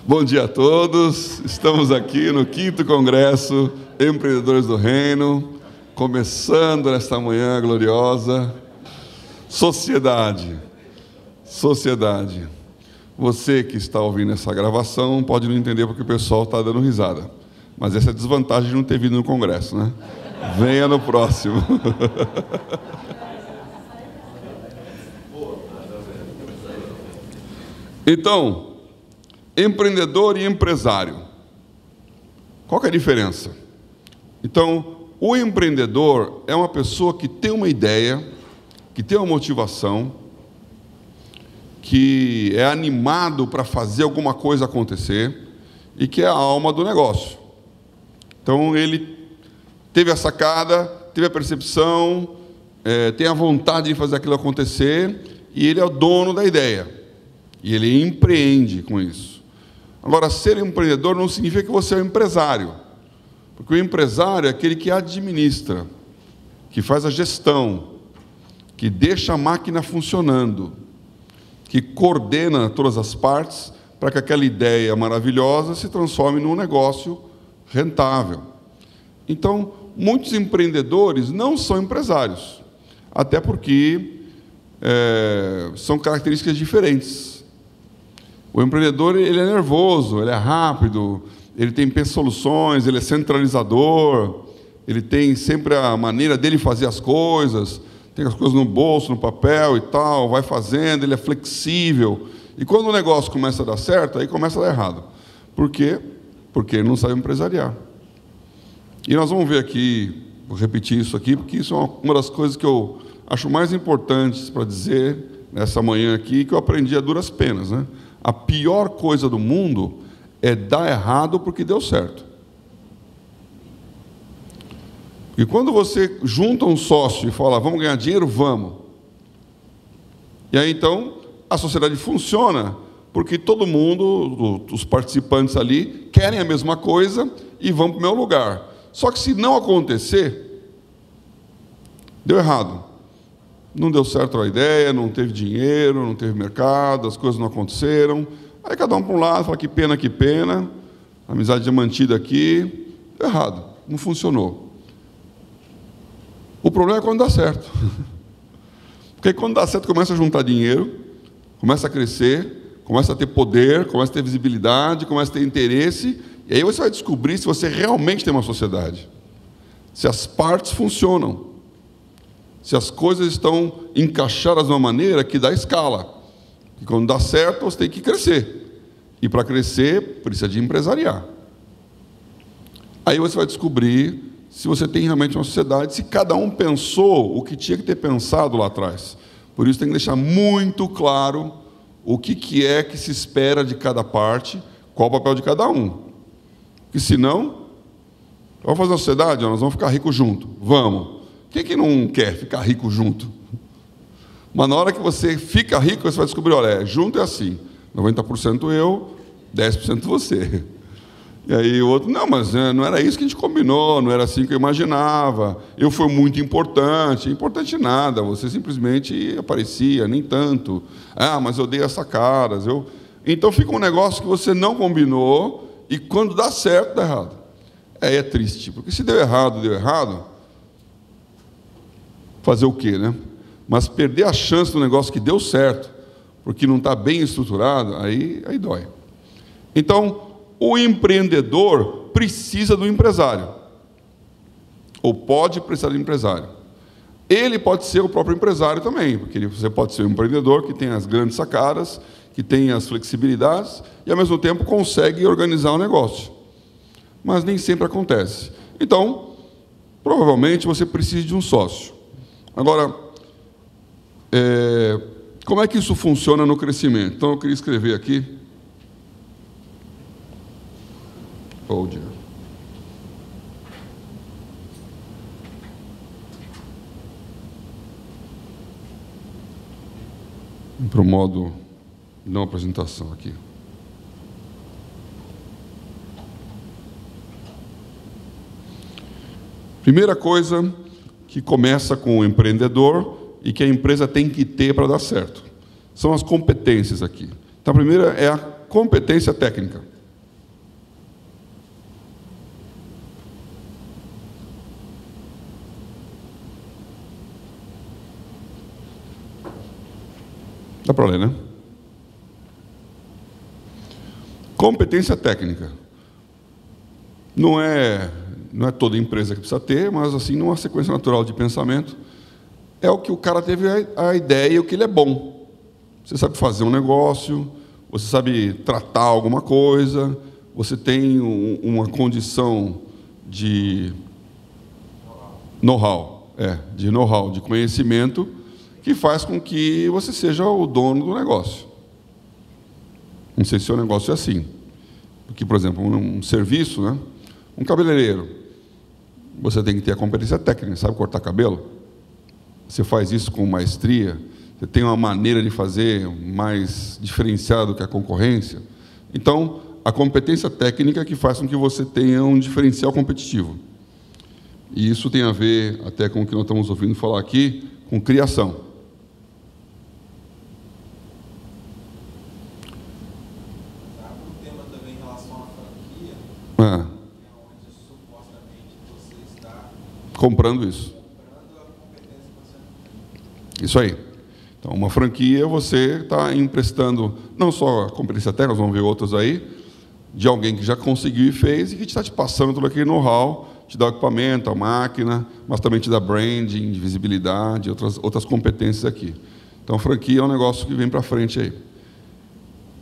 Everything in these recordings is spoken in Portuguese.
Bom dia a todos, estamos aqui no 5º Congresso Empreendedores do Reino, começando nesta manhã gloriosa. Sociedade. Você que está ouvindo essa gravação pode não entender porque o pessoal está dando risada, mas essa é a desvantagem de não ter vindo no Congresso, né? Venha no próximo. Então, empreendedor e empresário. Qual que é a diferença? Então, o empreendedor é uma pessoa que tem uma ideia, que tem uma motivação, que é animado para fazer alguma coisa acontecer e que é a alma do negócio. Então, ele teve a sacada, teve a percepção, tem a vontade de fazer aquilo acontecer e ele é o dono da ideia. E ele empreende com isso. Agora, ser empreendedor não significa que você é um empresário. Porque o empresário é aquele que administra, que faz a gestão, que deixa a máquina funcionando, que coordena todas as partes para que aquela ideia maravilhosa se transforme num negócio rentável. Então, muitos empreendedores não são empresários, até porque são características diferentes. O empreendedor, ele é nervoso, ele é rápido, ele tem soluções, ele é centralizador, ele tem sempre a maneira dele fazer as coisas, tem as coisas no bolso, no papel e tal, vai fazendo, ele é flexível. E quando o negócio começa a dar certo, aí começa a dar errado. Por quê? Porque ele não sabe empresariar. E nós vamos ver aqui, vou repetir isso aqui, porque isso é uma das coisas que eu acho mais importantes para dizer nessa manhã aqui, que eu aprendi a duras penas, né? A pior coisa do mundo é dar errado porque deu certo. E quando você junta um sócio e fala, vamos ganhar dinheiro? Vamos. E aí, então, a sociedade funciona porque todo mundo, os participantes ali, querem a mesma coisa e vão para o meu lugar. Só que se não acontecer, deu errado. Não deu certo a ideia, não teve dinheiro, não teve mercado, as coisas não aconteceram. Aí cada um para um lado, fala que pena, a amizade é mantida aqui. Deu errado, não funcionou. O problema é quando dá certo. Porque quando dá certo, começa a juntar dinheiro, começa a crescer, começa a ter poder, começa a ter visibilidade, começa a ter interesse, e aí você vai descobrir se você realmente tem uma sociedade. Se as partes funcionam. Se as coisas estão encaixadas de uma maneira que dá escala. E quando dá certo, você tem que crescer. E para crescer, precisa de empresariar. Aí você vai descobrir se você tem realmente uma sociedade, se cada um pensou o que tinha que ter pensado lá atrás. Por isso tem que deixar muito claro o que é que se espera de cada parte, qual o papel de cada um. Porque senão, vamos fazer uma sociedade, nós vamos ficar ricos juntos. Vamos. Quem que não quer ficar rico junto? Mas na hora que você fica rico, você vai descobrir, olha, junto é assim, 90% eu, 10% você. E aí o outro, não, mas não era isso que a gente combinou, não era assim que eu imaginava, eu fui muito importante. Importante nada, você simplesmente aparecia, nem tanto. Ah, mas eu dei as sacadas. Então fica um negócio que você não combinou e quando dá certo, dá errado. Aí é triste, porque se deu errado, fazer o quê, né? Mas perder a chance do negócio que deu certo, porque não está bem estruturado, aí dói. Então, o empreendedor precisa do empresário. Ou pode precisar do empresário. Ele pode ser o próprio empresário também, porque você pode ser um empreendedor que tem as grandes sacadas, que tem as flexibilidades, e ao mesmo tempo consegue organizar o negócio. Mas nem sempre acontece. Então, provavelmente você precisa de um sócio. Agora, como é que isso funciona no crescimento? Então, eu queria escrever aqui. Oh, dear. Para o modo não apresentação aqui. Primeira coisa que começa com o empreendedor e que a empresa tem que ter para dar certo. São as competências aqui. Então, a primeira é a competência técnica. Dá para ler, né? Competência técnica. Não é toda empresa que precisa ter, mas assim, numa sequência natural de pensamento, é o que o cara teve a ideia e o que ele é bom. Você sabe fazer um negócio, você sabe tratar alguma coisa, você tem uma condição de know-how, de conhecimento, que faz com que você seja o dono do negócio. Não sei se o seu negócio é assim. Porque, por exemplo, um serviço, né? Um cabeleireiro, você tem que ter a competência técnica, sabe cortar cabelo? Você faz isso com maestria, você tem uma maneira de fazer mais diferenciada do que a concorrência. Então, a competência técnica que faz com que você tenha um diferencial competitivo. E isso tem a ver, até com o que nós estamos ouvindo falar aqui, com criação. Um tema também em relação à franquia, onde supostamente você está comprando isso. comprando a competência que você não tem. Isso aí. Então, uma franquia, você está emprestando, não só a competência técnica, nós vamos ver outras aí, de alguém que já conseguiu e fez, e que está te passando todo aquele know-how, te dá o equipamento, a máquina, mas também te dá branding, visibilidade, outras competências aqui. Então, a franquia é um negócio que vem para frente aí.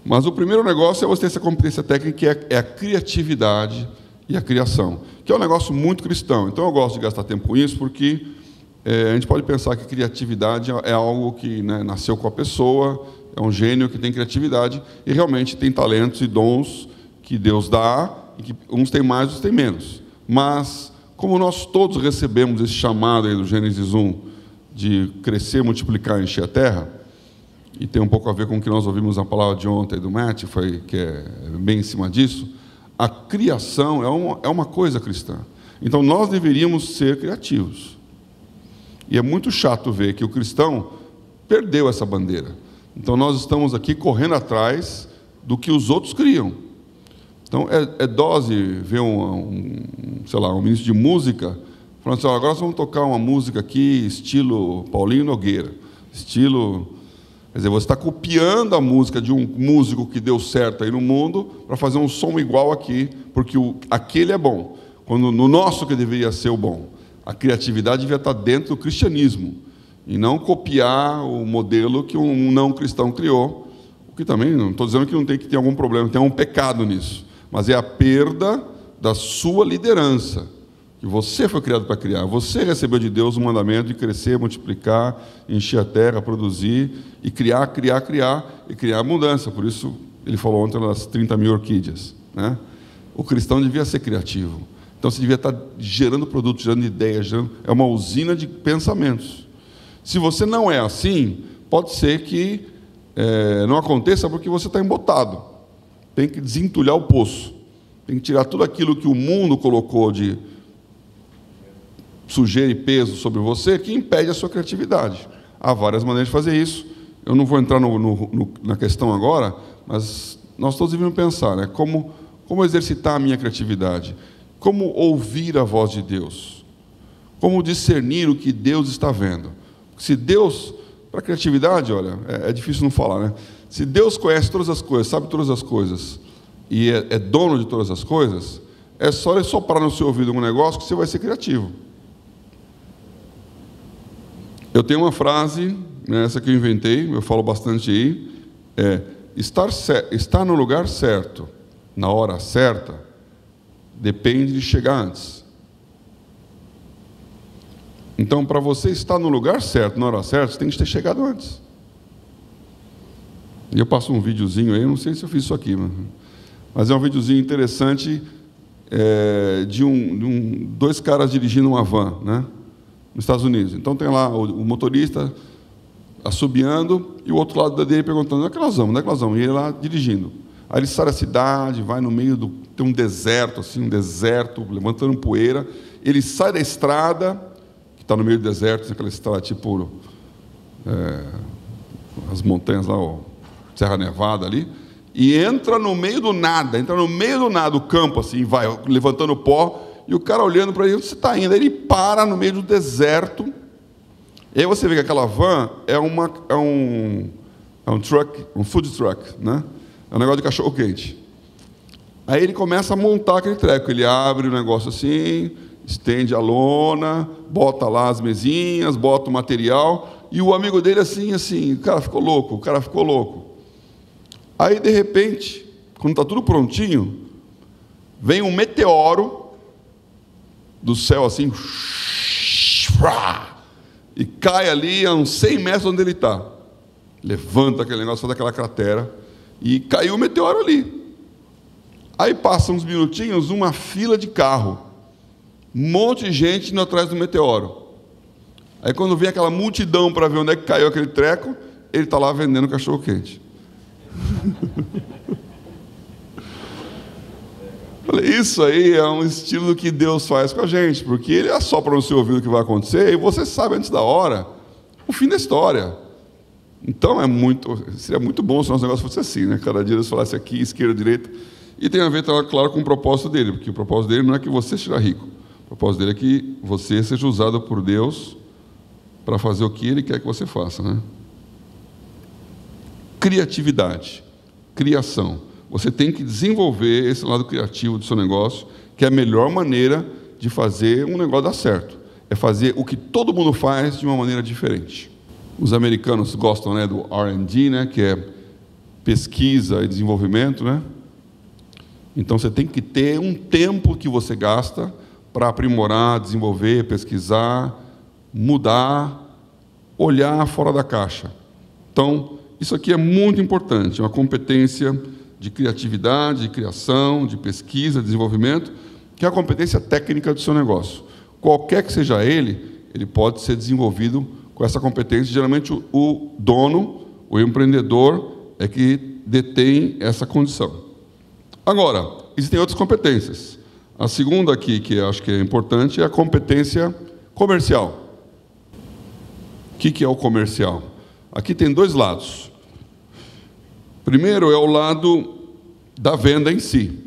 Mas o primeiro negócio é você ter essa competência técnica, que é a criatividade e a criação, que é um negócio muito cristão. Então, eu gosto de gastar tempo com isso, porque a gente pode pensar que criatividade é algo que, né, nasceu com a pessoa, é um gênio que tem criatividade, e realmente tem talentos e dons que Deus dá, e que uns têm mais, outros têm menos. Mas, como nós todos recebemos esse chamado aí do Gênesis 1, de crescer, multiplicar e encher a terra, e tem um pouco a ver com o que nós ouvimos na palavra de ontem do Matt, que é bem em cima disso, a criação é uma coisa cristã. Então, nós deveríamos ser criativos. E é muito chato ver que o cristão perdeu essa bandeira. Então, nós estamos aqui correndo atrás do que os outros criam. Então, é dose ver sei lá, um ministro de música falando assim, agora nós vamos tocar uma música aqui, estilo Paulinho Nogueira. Quer dizer, você está copiando a música de um músico que deu certo aí no mundo para fazer um som igual aqui, porque aquele é bom. Quando no nosso que deveria ser o bom. A criatividade devia estar dentro do cristianismo, e não copiar o modelo que um não cristão criou, o que também, não estou dizendo que não tem que ter algum problema, tem um pecado nisso, mas é a perda da sua liderança, que você foi criado para criar, você recebeu de Deus o mandamento de crescer, multiplicar, encher a terra, produzir, e criar e criar abundância. Por isso, ele falou ontem das 30 mil orquídeas, né? O cristão devia ser criativo. Então, você devia estar gerando produtos, gerando ideias, é uma usina de pensamentos. Se você não é assim, pode ser que não aconteça porque você está embotado. Tem que desentulhar o poço. Tem que tirar tudo aquilo que o mundo colocou de sujeira e peso sobre você, que impede a sua criatividade. Há várias maneiras de fazer isso. Eu não vou entrar na questão agora, mas nós todos devemos pensar, né? Como exercitar a minha criatividade? Como ouvir a voz de Deus? Como discernir o que Deus está vendo? Se Deus, para a criatividade, olha, é difícil não falar, né? Se Deus conhece todas as coisas, sabe todas as coisas, e é dono de todas as coisas, é só ele soprar no seu ouvido um negócio que você vai ser criativo. Eu tenho uma frase, né, essa que eu inventei, eu falo bastante aí, estar no lugar certo, na hora certa, depende de chegar antes. Então, para você estar no lugar certo, na hora certa, você tem que ter chegado antes. E eu passo um videozinho aí, eu não sei se eu fiz isso aqui, mas é um videozinho interessante de dois caras dirigindo uma van, né, nos Estados Unidos. Então, tem lá o motorista assobiando e o outro lado dele perguntando, onde é que nós vamos? E ele lá dirigindo. Aí ele sai da cidade, vai no meio tem um deserto, assim, levantando poeira. Ele sai da estrada, que está no meio do deserto, aquela estrada tipo as montanhas lá, Serra Nevada ali, e entra no meio do nada, o campo, assim, vai levantando pó, e o cara olhando para ele, onde você está indo? Aí ele para no meio do deserto, e aí você vê que aquela van é É um truck, um food truck, né? É um negócio de cachorro-quente. Aí ele começa a montar aquele treco. Ele abre o negócio assim, estende a lona, bota lá as mesinhas, bota o material, e o amigo dele assim, o cara ficou louco. Aí, de repente, quando está tudo prontinho, vem um meteoro do céu assim, e cai ali a uns 100 metros onde ele está. Levanta aquele negócio, faz aquela cratera, e caiu o meteoro ali. Aí passa uns minutinhos, uma fila de carro, um monte de gente indo atrás do meteoro. Aí quando vem aquela multidão para ver onde é que caiu aquele treco, ele está lá vendendo cachorro-quente. Isso aí é um estilo que Deus faz com a gente, porque Ele assopra no seu ouvido o que vai acontecer, e você sabe antes da hora o fim da história. Então seria muito bom se o nosso negócio fosse assim, né? Cada dia Deus falasse aqui, esquerda, direita, e tem a ver, claro, com o propósito dele, porque o propósito dele não é que você seja rico, o propósito dele é que você seja usado por Deus para fazer o que Ele quer que você faça, né? Criatividade, criação. Você tem que desenvolver esse lado criativo do seu negócio, que é a melhor maneira de fazer um negócio dar certo. É fazer o que todo mundo faz de uma maneira diferente. Os americanos gostam, né, do R&D, né, que é pesquisa e desenvolvimento, né? Então você tem que ter um tempo que você gasta para aprimorar, desenvolver, pesquisar, mudar, olhar fora da caixa. Então, isso aqui é muito importante, é uma competência de criatividade, de criação, de pesquisa, de desenvolvimento, que é a competência técnica do seu negócio. Qualquer que seja ele pode ser desenvolvido com essa competência. Geralmente o dono, o empreendedor, é que detém essa condição. Agora, existem outras competências. A segunda aqui, que eu acho que é importante, é a competência comercial. O que é o comercial? Aqui tem dois lados. Primeiro é o lado da venda em si,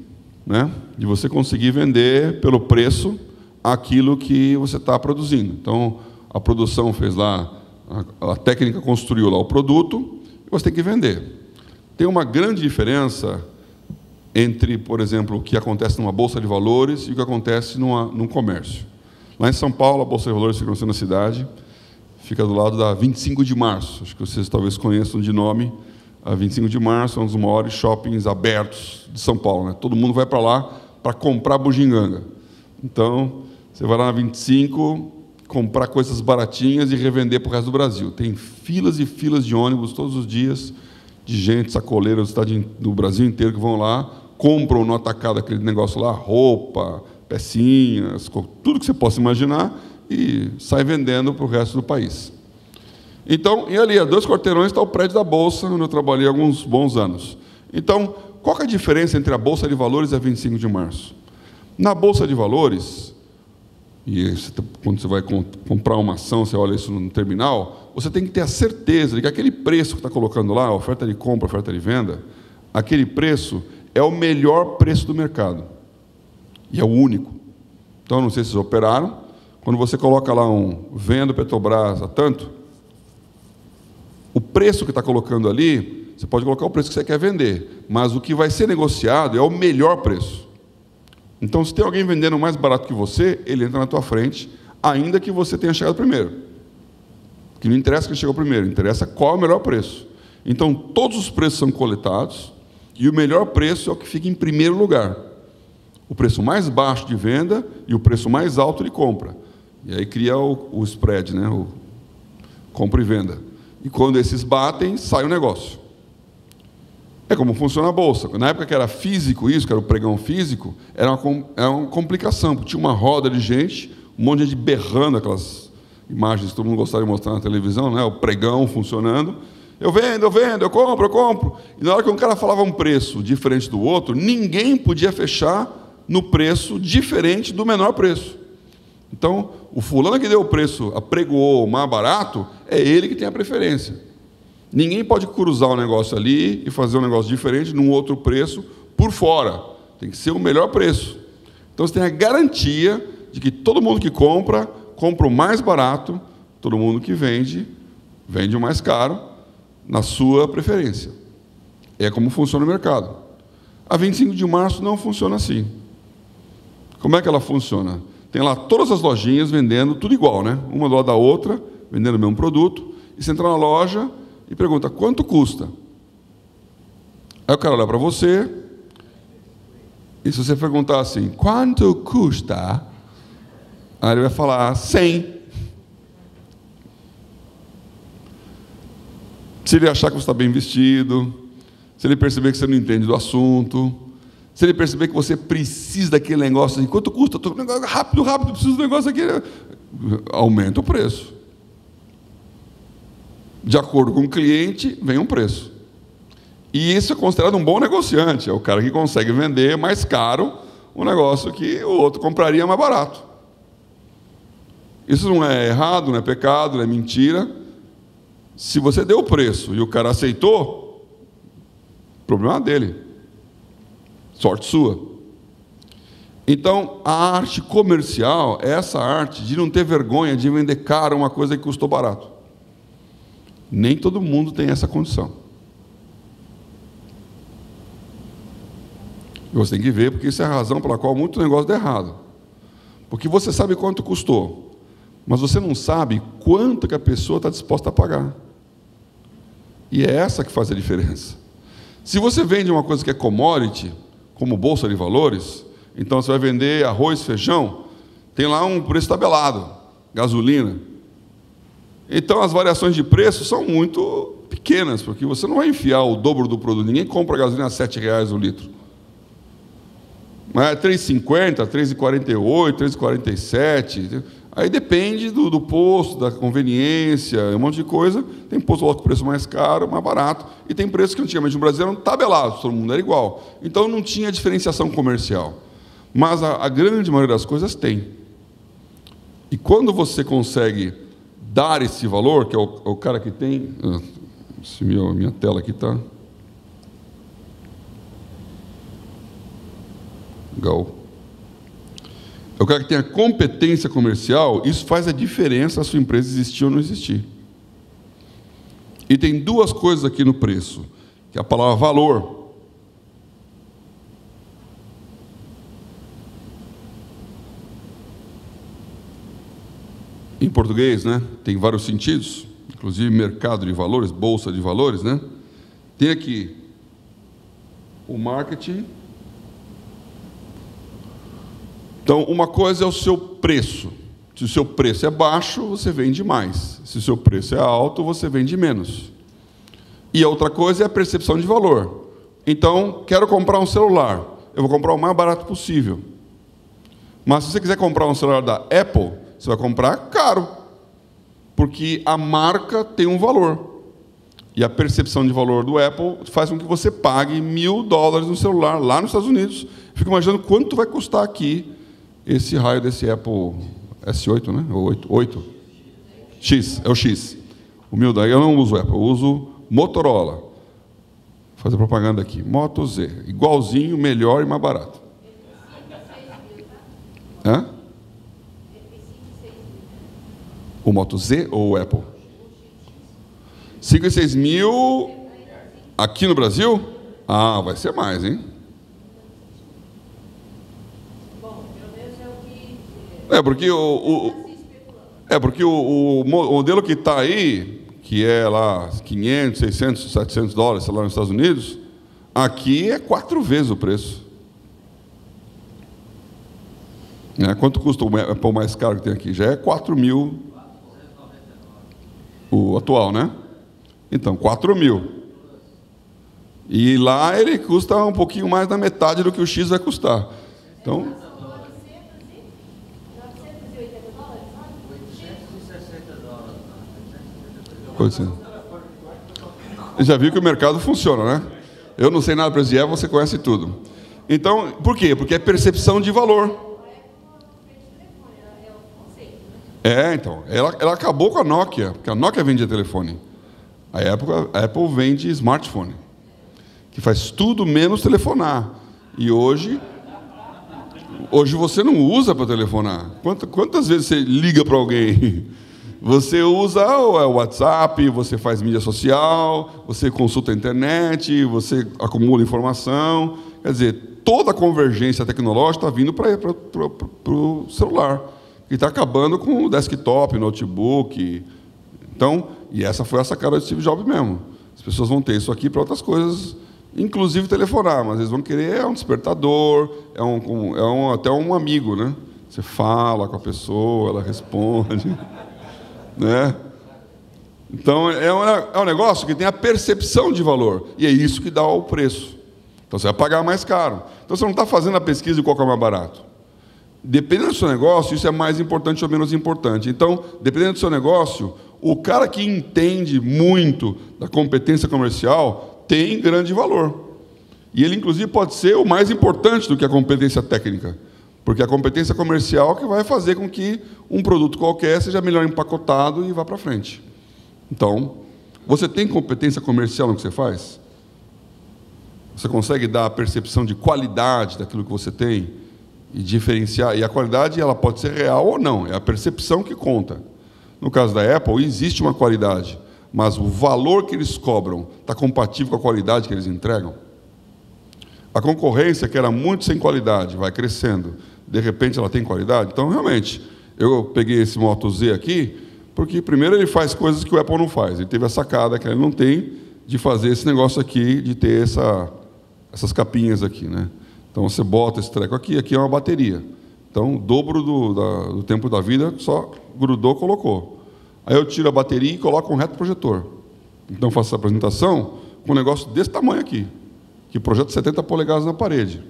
né? De você conseguir vender pelo preço aquilo que você está produzindo. Então, a produção fez lá, a técnica construiu lá o produto, e você tem que vender. Tem uma grande diferença entre, por exemplo, o que acontece numa bolsa de valores e o que acontece num comércio. Lá em São Paulo, a bolsa de valores fica no centro da cidade, fica do lado da 25 de março, acho que vocês talvez conheçam de nome. A 25 de março é um dos maiores shoppings abertos de São Paulo, né? Todo mundo vai para lá para comprar bugiganga. Então, você vai lá na 25, comprar coisas baratinhas e revender para o resto do Brasil. Tem filas e filas de ônibus todos os dias, de gente, sacoleiros do Brasil inteiro que vão lá, compram no atacado aquele negócio lá, roupa, pecinhas, tudo que você possa imaginar, e sai vendendo para o resto do país. Então, e ali, a 2 quarteirões, está o prédio da Bolsa, onde eu trabalhei há alguns bons anos. Então, qual que é a diferença entre a Bolsa de Valores e a 25 de março? Na Bolsa de Valores, e quando você vai comprar uma ação, você olha isso no terminal, você tem que ter a certeza de que aquele preço que está colocando lá, a oferta de compra, a oferta de venda, aquele preço é o melhor preço do mercado. E é o único. Então, não sei se vocês operaram, quando você coloca lá vendo Petrobras a tanto, o preço que está colocando ali, você pode colocar o preço que você quer vender, mas o que vai ser negociado é o melhor preço. Então, se tem alguém vendendo mais barato que você, ele entra na tua frente, ainda que você tenha chegado primeiro. Que não interessa quem chegou primeiro, interessa qual é o melhor preço. Então, todos os preços são coletados, e o melhor preço é o que fica em primeiro lugar. O preço mais baixo de venda e o preço mais alto de compra. E aí cria o spread, né? O compra e venda. E quando esses batem, sai o negócio. É como funciona a Bolsa. Na época que era físico isso, que era o pregão físico, era uma complicação, porque tinha uma roda de gente, um monte de gente berrando, aquelas imagens que todo mundo gostava de mostrar na televisão, né? O pregão funcionando. Eu vendo, eu compro. E na hora que um cara falava um preço diferente do outro, ninguém podia fechar no preço diferente do menor preço. Então, o fulano que deu o preço, apregoou mais barato, é ele que tem a preferência. Ninguém pode cruzar o negócio ali e fazer um negócio diferente num outro preço por fora. Tem que ser o melhor preço. Então, você tem a garantia de que todo mundo que compra o mais barato, todo mundo que vende o mais caro, na sua preferência. É como funciona o mercado. A 25 de março não funciona assim. Como é que ela funciona? Tem lá todas as lojinhas vendendo tudo igual, né? Uma do lado da outra, vendendo o mesmo produto. E você entra na loja e pergunta, quanto custa? Aí o cara olha para você, e se você perguntar assim, quanto custa? Aí ele vai falar, 100. Se ele achar que você está bem vestido, se ele perceber que você não entende do assunto, se ele perceber que você precisa daquele negócio, assim, quanto custa? Rápido, preciso do negócio aqui. Aumenta o preço. De acordo com o cliente, vem um preço. E isso é considerado um bom negociante. É o cara que consegue vender mais caro um negócio que o outro compraria mais barato. Isso não é errado, não é pecado, não é mentira. Se você deu o preço e o cara aceitou, problema dele. Sorte sua. Então, a arte comercial é essa arte de não ter vergonha de vender caro uma coisa que custou barato. Nem todo mundo tem essa condição. E você tem que ver, porque isso é a razão pela qual muito negócio dá errado. Porque você sabe quanto custou, mas você não sabe quanto que a pessoa está disposta a pagar. E é essa que faz a diferença. Se você vende uma coisa que é commodity, como bolsa de valores, então você vai vender arroz, feijão, tem lá um preço tabelado, gasolina. Então as variações de preço são muito pequenas, porque você não vai enfiar o dobro do produto. Ninguém compra gasolina a R$7 o litro. Mas é R$3,50, R$3,48, R$3,47. Aí depende do posto, da conveniência, um monte de coisa. Tem posto com preço mais caro, mais barato. E tem preço que antigamente no Brasil eram tabelados, todo mundo era igual. Então não tinha diferenciação comercial. Mas a grande maioria das coisas tem. E quando você consegue dar esse valor, que é o cara que tem... minha tela aqui está... Legal. É o cara que tem a competência comercial, isso faz a diferença a sua empresa existir ou não existir. E tem duas coisas aqui no preço, que é a palavra valor. Em português, né? Tem vários sentidos, inclusive mercado de valores, bolsa de valores, né? Tem aqui o marketing. Então, uma coisa é o seu preço. Se o seu preço é baixo, você vende mais. Se o seu preço é alto, você vende menos. E a outra coisa é a percepção de valor. Então, quero comprar um celular. Eu vou comprar o mais barato possível. Mas se você quiser comprar um celular da Apple, você vai comprar caro. Porque a marca tem um valor. E a percepção de valor do Apple faz com que você pague $1.000 no celular lá nos Estados Unidos. Fico imaginando quanto vai custar aqui esse raio desse Apple S8, né? Ou 8? X, é o X. O $1.000. Eu não uso Apple, eu uso Motorola. Vou fazer propaganda aqui. Moto Z. Igualzinho, melhor e mais barato. Hã? O Moto Z ou o Apple? 5 e 6 mil aqui no Brasil? Ah, vai ser mais, hein? Porque o modelo que está aí, que é lá 500, 600, 700 dólares, sei lá, nos Estados Unidos, aqui é 4 vezes o preço. Quanto custa o Apple mais caro que tem aqui? Já é 4 mil. O atual, né? Então, 4 mil. E lá ele custa um pouquinho mais da metade do que o X vai custar. Então... Já viu que o mercado funciona, né? Eu não sei nada para esse Apple, você conhece tudo. Então, por quê? Porque é percepção de valor. Então, ela acabou com a Nokia, porque a Nokia vendia telefone. A Apple vende smartphone, que faz tudo menos telefonar. E hoje você não usa para telefonar. Quantas vezes você liga para alguém? Você usa o WhatsApp, você faz mídia social, você consulta a internet, você acumula informação. Quer dizer, toda a convergência tecnológica está vindo para o celular, que está acabando com o desktop, notebook. Então, e essa foi a sacada de Steve Jobs mesmo. As pessoas vão ter isso aqui para outras coisas, inclusive telefonar, mas eles vão querer um despertador, até um amigo, né? Você fala com a pessoa, ela responde, né? Então, é um negócio que tem a percepção de valor, e é isso que dá o preço. Então, você vai pagar mais caro. Então, você não está fazendo a pesquisa de qual que é mais barato. Dependendo do seu negócio, isso é mais importante ou menos importante. Então, dependendo do seu negócio, o cara que entende muito da competência comercial tem grande valor. E ele, inclusive, pode ser o mais importante do que a competência técnica. Porque a competência comercial que vai fazer com que um produto qualquer seja melhor empacotado e vá para frente. Então, você tem competência comercial no que você faz? Você consegue dar a percepção de qualidade daquilo que você tem e diferenciar? E a qualidade ela pode ser real ou não, é a percepção que conta. No caso da Apple, existe uma qualidade, mas o valor que eles cobram está compatível com a qualidade que eles entregam? A concorrência, que era muito sem qualidade, vai crescendo. De repente, ela tem qualidade? Então, realmente, eu peguei esse Moto Z aqui, porque, primeiro, ele faz coisas que o Apple não faz. Ele teve a sacada que ele não tem de fazer esse negócio aqui, de ter essas capinhas aqui, né? Então, você bota esse treco aqui, aqui é uma bateria. Então, o dobro do tempo da vida, só grudou, colocou. Aí eu tiro a bateria e coloco um retroprojetor. Então, faço essa apresentação com um negócio desse tamanho aqui, que projeta 70 polegadas na parede.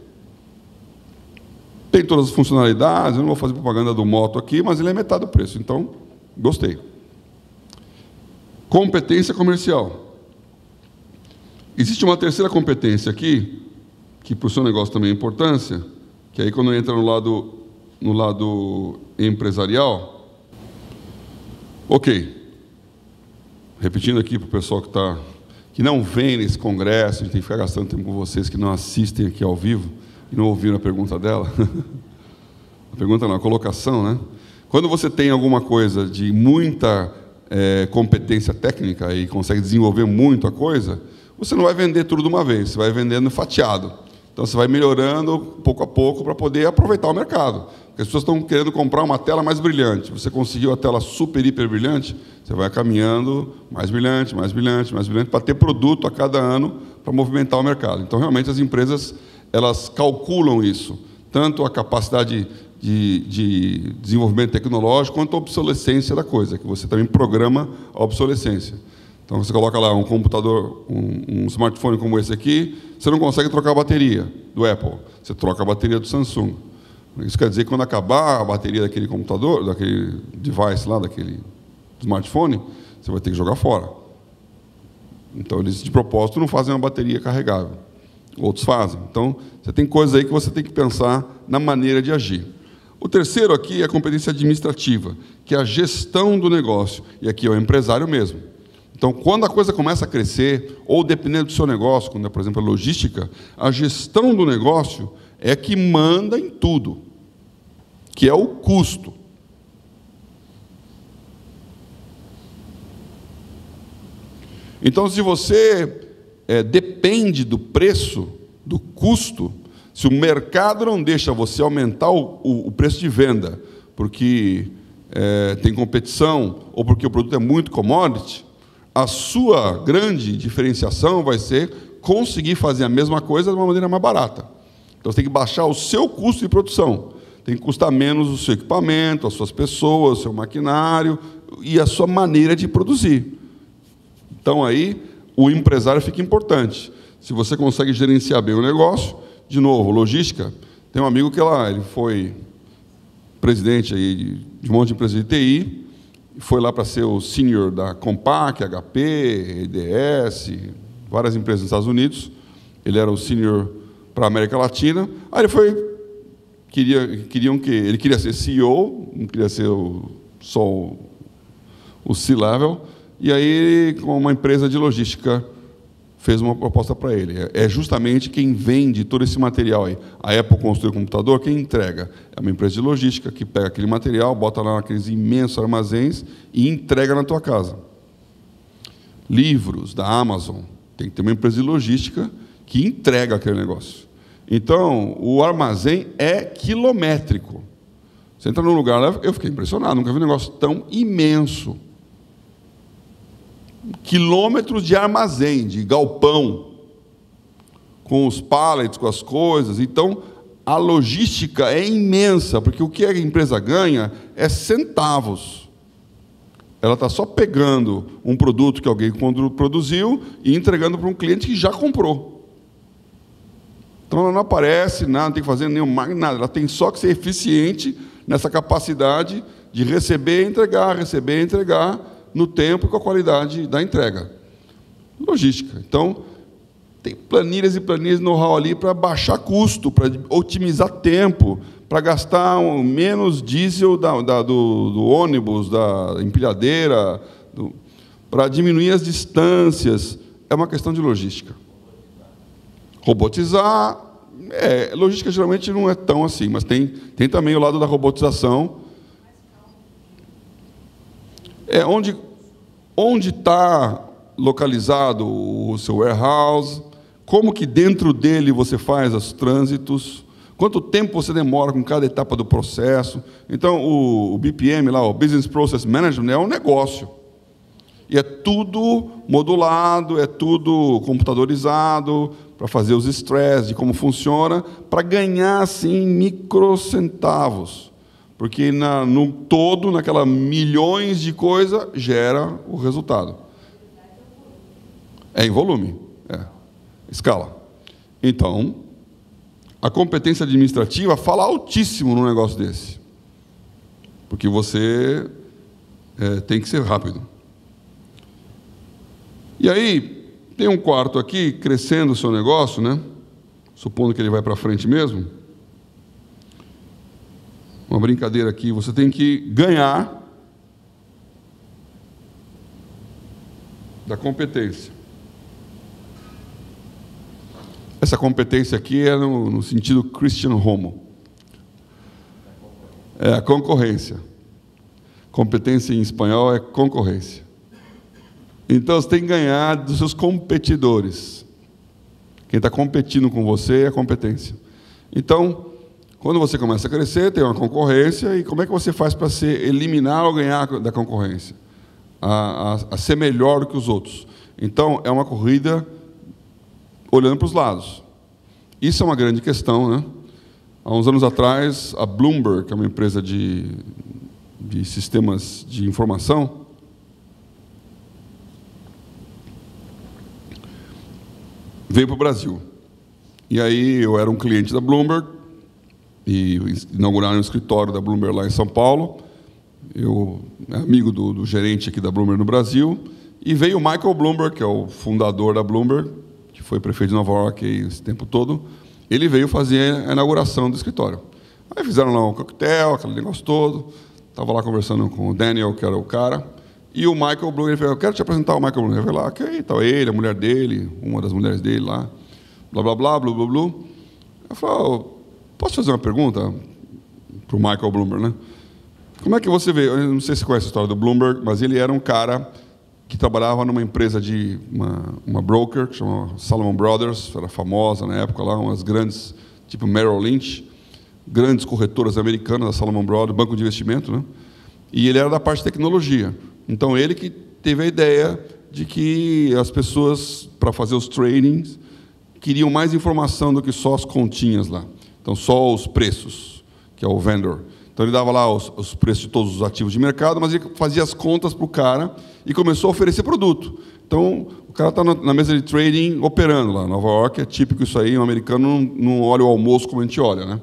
Tem todas as funcionalidades, eu não vou fazer propaganda do Moto aqui, mas ele é metade do preço, então, gostei. Competência comercial. Existe uma terceira competência aqui, que para o seu negócio também é importância, que aí quando entra no lado empresarial. Ok. Repetindo aqui para o pessoal que não vem nesse congresso, a gente tem que ficar gastando tempo com vocês que não assistem aqui ao vivo e não ouviram a pergunta dela. A pergunta não, a colocação, né? Quando você tem alguma coisa de muita competência técnica e consegue desenvolver muito a coisa, você não vai vender tudo de uma vez, você vai vendendo fatiado. Então, você vai melhorando pouco a pouco para poder aproveitar o mercado. Porque as pessoas estão querendo comprar uma tela mais brilhante. Você conseguiu a tela super, hiper brilhante, você vai caminhando mais brilhante, mais brilhante, mais brilhante, para ter produto a cada ano para movimentar o mercado. Então, realmente, as empresas elas calculam isso, tanto a capacidade de desenvolvimento tecnológico, quanto a obsolescência da coisa, que você também programa a obsolescência. Então, você coloca lá um computador, um smartphone como esse aqui, você não consegue trocar a bateria do Apple, você troca a bateria do Samsung. Isso quer dizer que quando acabar a bateria daquele computador, daquele device lá, daquele smartphone, você vai ter que jogar fora. Então, eles, de propósito, não fazem uma bateria carregável. Outros fazem. Então, você tem coisas aí que você tem que pensar na maneira de agir. O terceiro aqui é a competência administrativa, que é a gestão do negócio. E aqui é o empresário mesmo. Então, quando a coisa começa a crescer, ou dependendo do seu negócio, quando é, por exemplo, a logística, a gestão do negócio é que manda em tudo, que é o custo. Então, se você depende do preço, do custo, se o mercado não deixa você aumentar o preço de venda, porque tem competição, ou porque o produto é muito commodity, a sua grande diferenciação vai ser conseguir fazer a mesma coisa de uma maneira mais barata. Então, você tem que baixar o seu custo de produção. Tem que custar menos o seu equipamento, as suas pessoas, o seu maquinário e a sua maneira de produzir. Então, aí, o empresário fica importante. Se você consegue gerenciar bem o negócio, de novo, logística, tem um amigo que ele foi presidente aí de um monte de empresa de TI, foi lá para ser o senior da Compaq, HP, EDS, várias empresas nos Estados Unidos. Ele era o senior para a América Latina. Aí ele ele queria ser CEO, não queria ser só o C-level. E aí, com uma empresa de logística, fez uma proposta para ele. É justamente quem vende todo esse material aí. A Apple construiu o computador, quem entrega? É uma empresa de logística que pega aquele material, bota lá naqueles imensos armazéns e entrega na tua casa. Livros da Amazon, tem que ter uma empresa de logística que entrega aquele negócio. Então, o armazém é quilométrico. Você entra num lugar lá, eu fiquei impressionado, nunca vi um negócio tão imenso. Quilômetros de armazém, de galpão, com os pallets, com as coisas. Então, a logística é imensa, porque o que a empresa ganha é centavos. Ela está só pegando um produto que alguém produziu e entregando para um cliente que já comprou. Então, ela não aparece nada, não tem que fazer nenhum marketing, nada. Ela tem só que ser eficiente nessa capacidade de receber e entregar, no tempo e com a qualidade da entrega. Logística. Então, tem planilhas e planilhas de know-how ali para baixar custo, para otimizar tempo, para gastar menos diesel do ônibus, da empilhadeira, para diminuir as distâncias. É uma questão de logística. Robotizar, logística geralmente não é tão assim, mas tem também o lado da robotização. Onde está localizado o seu warehouse, como que dentro dele você faz os trânsitos, quanto tempo você demora com cada etapa do processo. Então, o BPM, lá, o Business Process Management, é um negócio. E é tudo modulado, é tudo computadorizado, para fazer os stresses de como funciona, para ganhar, assim, microcentavos. Porque no todo, naquela milhões de coisas, gera o resultado. É em volume, escala. Então, a competência administrativa fala altíssimo num negócio desse. Porque você tem que ser rápido. E aí, tem um quarto aqui, crescendo o seu negócio, né? Supondo que ele vai para frente mesmo. Uma brincadeira aqui, você tem que ganhar da competência. Essa competência aqui é no sentido Christian Homo. É a concorrência. Competência em espanhol é concorrência. Então, você tem que ganhar dos seus competidores. Quem está competindo com você é a competência. Então, quando você começa a crescer, tem uma concorrência, e como é que você faz para eliminar ou ganhar da concorrência? A ser melhor que os outros. Então, é uma corrida olhando para os lados. Isso é uma grande questão, né? Há uns anos atrás, a Bloomberg, que é uma empresa de sistemas de informação, veio para o Brasil. E aí eu era um cliente da Bloomberg, e inauguraram um escritório da Bloomberg lá em São Paulo. Eu amigo do gerente aqui da Bloomberg no Brasil, e veio o Michael Bloomberg, que é o fundador da Bloomberg, que foi prefeito de Nova York esse tempo todo. Ele veio fazer a inauguração do escritório. Aí fizeram lá um coquetel, aquele negócio todo. Estava lá conversando com o Daniel, que era o cara, e o Michael Bloomberg, ele falou: eu quero te apresentar o Michael Bloomberg. Eu falei lá, ok, então ele, a mulher dele, uma das mulheres dele lá, blá, blá, blá, blá, blá, blá. Eu falei: posso fazer uma pergunta para o Michael Bloomberg, né? Como é que você vê? Eu não sei se você conhece a história do Bloomberg, mas ele era um cara que trabalhava numa empresa de uma broker, que chama Salomon Brothers, era famosa na época lá, umas grandes, tipo Merrill Lynch, grandes corretoras americanas, da Salomon Brothers, banco de investimento, né? E ele era da parte de tecnologia. Então, ele que teve a ideia de que as pessoas, para fazer os trainings, queriam mais informação do que só as continhas lá. Então, só os preços, que é o vendor. Então, ele dava lá os preços de todos os ativos de mercado, mas ele fazia as contas para o cara e começou a oferecer produto. Então, o cara está na mesa de trading operando lá. Nova York é típico isso aí, um americano não olha o almoço como a gente olha, né?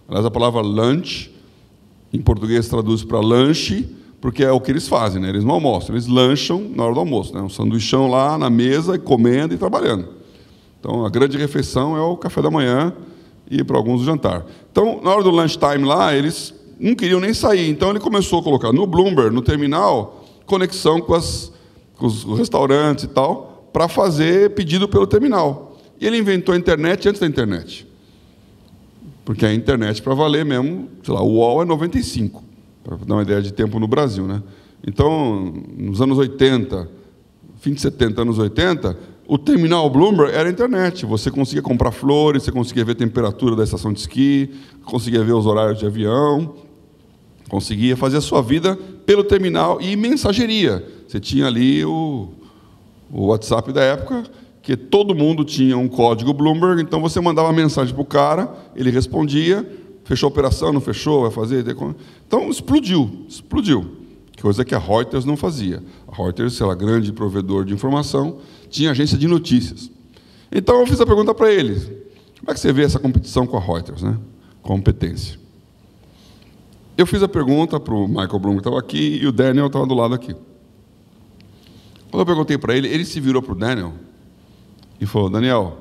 Aliás, a palavra lunch, em português traduz para lanche, porque é o que eles fazem, né? Eles não almoçam, eles lancham na hora do almoço, né? Um sanduichão lá na mesa, comendo e trabalhando. Então, a grande refeição é o café da manhã e, para alguns, o jantar. Então, na hora do lunchtime lá, eles não queriam nem sair. Então, ele começou a colocar no Bloomberg, no terminal, conexão com os restaurantes e tal, para fazer pedido pelo terminal. E ele inventou a internet antes da internet. Porque a internet, para valer mesmo, sei lá, o UOL é 95, para dar uma ideia de tempo no Brasil, né? Então, nos anos 80, fim de 70, anos 80, o terminal Bloomberg era a internet. Você conseguia comprar flores, você conseguia ver a temperatura da estação de esqui, conseguia ver os horários de avião, conseguia fazer a sua vida pelo terminal e mensageria. Você tinha ali o WhatsApp da época, que todo mundo tinha um código Bloomberg, então você mandava mensagem para o cara, ele respondia, fechou a operação, não fechou, vai fazer... Então, explodiu. Coisa que a Reuters não fazia. A Reuters, sei lá, grande provedor de informação, tinha agência de notícias. Então, eu fiz a pergunta para eles: como é que você vê essa competição com a Reuters, né? Competência. Eu fiz a pergunta para o Michael Bloomberg, que estava aqui, e o Daniel estava do lado aqui. Quando eu perguntei para ele se virou para o Daniel e falou: Daniel,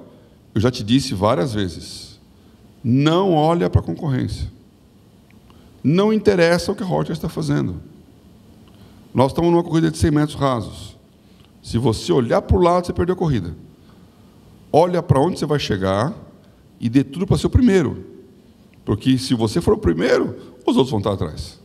eu já te disse várias vezes, não olha para a concorrência. Não interessa o que a Reuters está fazendo. Nós estamos numa corrida de 100 metros rasos. Se você olhar para o lado, você perdeu a corrida. Olha para onde você vai chegar e dê tudo para ser o primeiro. Porque se você for o primeiro, os outros vão estar atrás.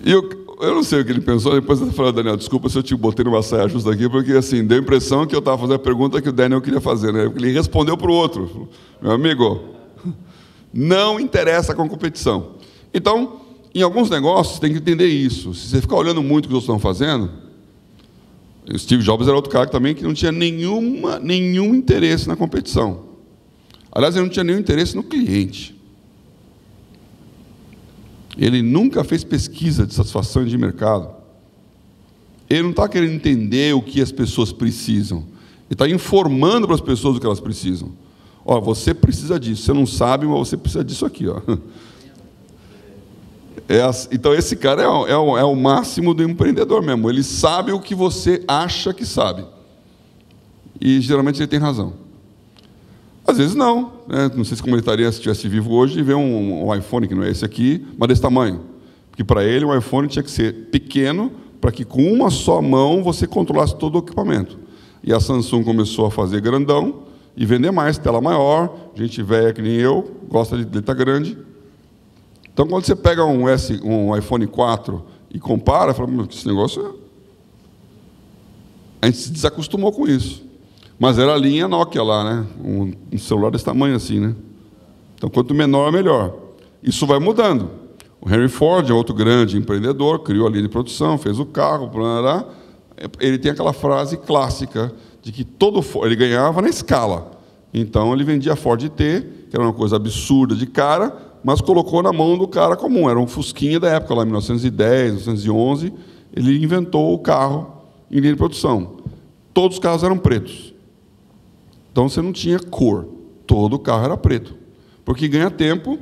E eu não sei o que ele pensou, depois ele falou: Daniel, desculpa se eu te botei numa saia justa aqui, porque assim, deu a impressão que eu estava fazendo a pergunta que o Daniel queria fazer, né? Ele respondeu para o outro: meu amigo, não interessa com competição. Então, em alguns negócios, tem que entender isso. Se você ficar olhando muito o que os outros estão fazendo, o Steve Jobs era outro cara também que não tinha nenhum interesse na competição. Aliás, ele não tinha nenhum interesse no cliente. Ele nunca fez pesquisa de satisfação de mercado. Ele não está querendo entender o que as pessoas precisam. Ele está informando para as pessoas o que elas precisam. Ó, você precisa disso. Você não sabe, mas você precisa disso aqui, ó. Então, esse cara é o máximo do empreendedor mesmo. Ele sabe o que você acha que sabe. E, geralmente, ele tem razão. Às vezes, não. Né? Não sei como ele estaria se estivesse vivo hoje e ver um iPhone, que não é esse aqui, mas desse tamanho. Porque, para ele, um iPhone tinha que ser pequeno para que, com uma só mão, você controlasse todo o equipamento. E a Samsung começou a fazer grandão e vender mais, tela maior. Gente velha que nem eu, gosta de letra grande. Então, quando você pega um iPhone 4 e compara, fala: esse negócio... A gente se desacostumou com isso. Mas era a linha Nokia lá, né? Um celular desse tamanho assim, né? Então, quanto menor, melhor. Isso vai mudando. O Henry Ford é outro grande empreendedor, criou a linha de produção, fez o carro, blá. Ele tem aquela frase clássica de que ele ganhava na escala. Então, ele vendia Ford T, que era uma coisa absurda de cara, mas colocou na mão do cara comum. Era um Fusquinha da época, lá em 1910, 1911. Ele inventou o carro em linha de produção. Todos os carros eram pretos. Então, você não tinha cor. Todo carro era preto. Porque ganha tempo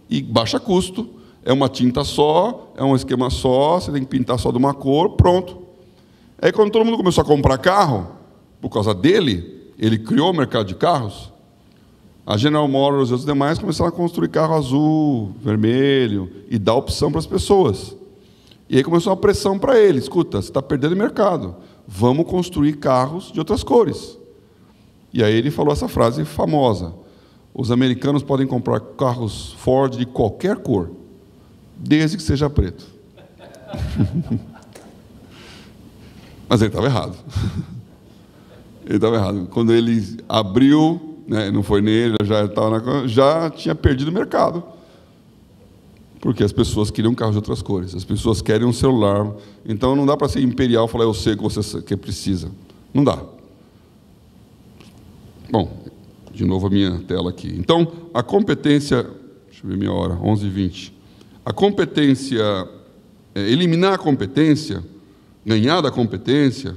e baixa custo. É uma tinta só, é um esquema só, você tem que pintar só de uma cor, pronto. Aí, quando todo mundo começou a comprar carro, por causa dele, ele criou o mercado de carros, a General Motors e os demais começaram a construir carro azul, vermelho, e dar opção para as pessoas. E aí começou uma pressão para ele: escuta, você está perdendo mercado, vamos construir carros de outras cores. E aí ele falou essa frase famosa: os americanos podem comprar carros Ford de qualquer cor, desde que seja preto. Mas ele estava errado. Ele estava errado. Quando ele abriu, né, não foi nele, já tinha perdido o mercado. Porque as pessoas queriam carros de outras cores, as pessoas querem um celular. Então não dá para ser imperial e falar: eu sei o que você precisa. Não dá. Bom, de novo a minha tela aqui. Então, a competência... Deixa eu ver minha hora, 11h20. A competência... eliminar a competência, ganhar da competência,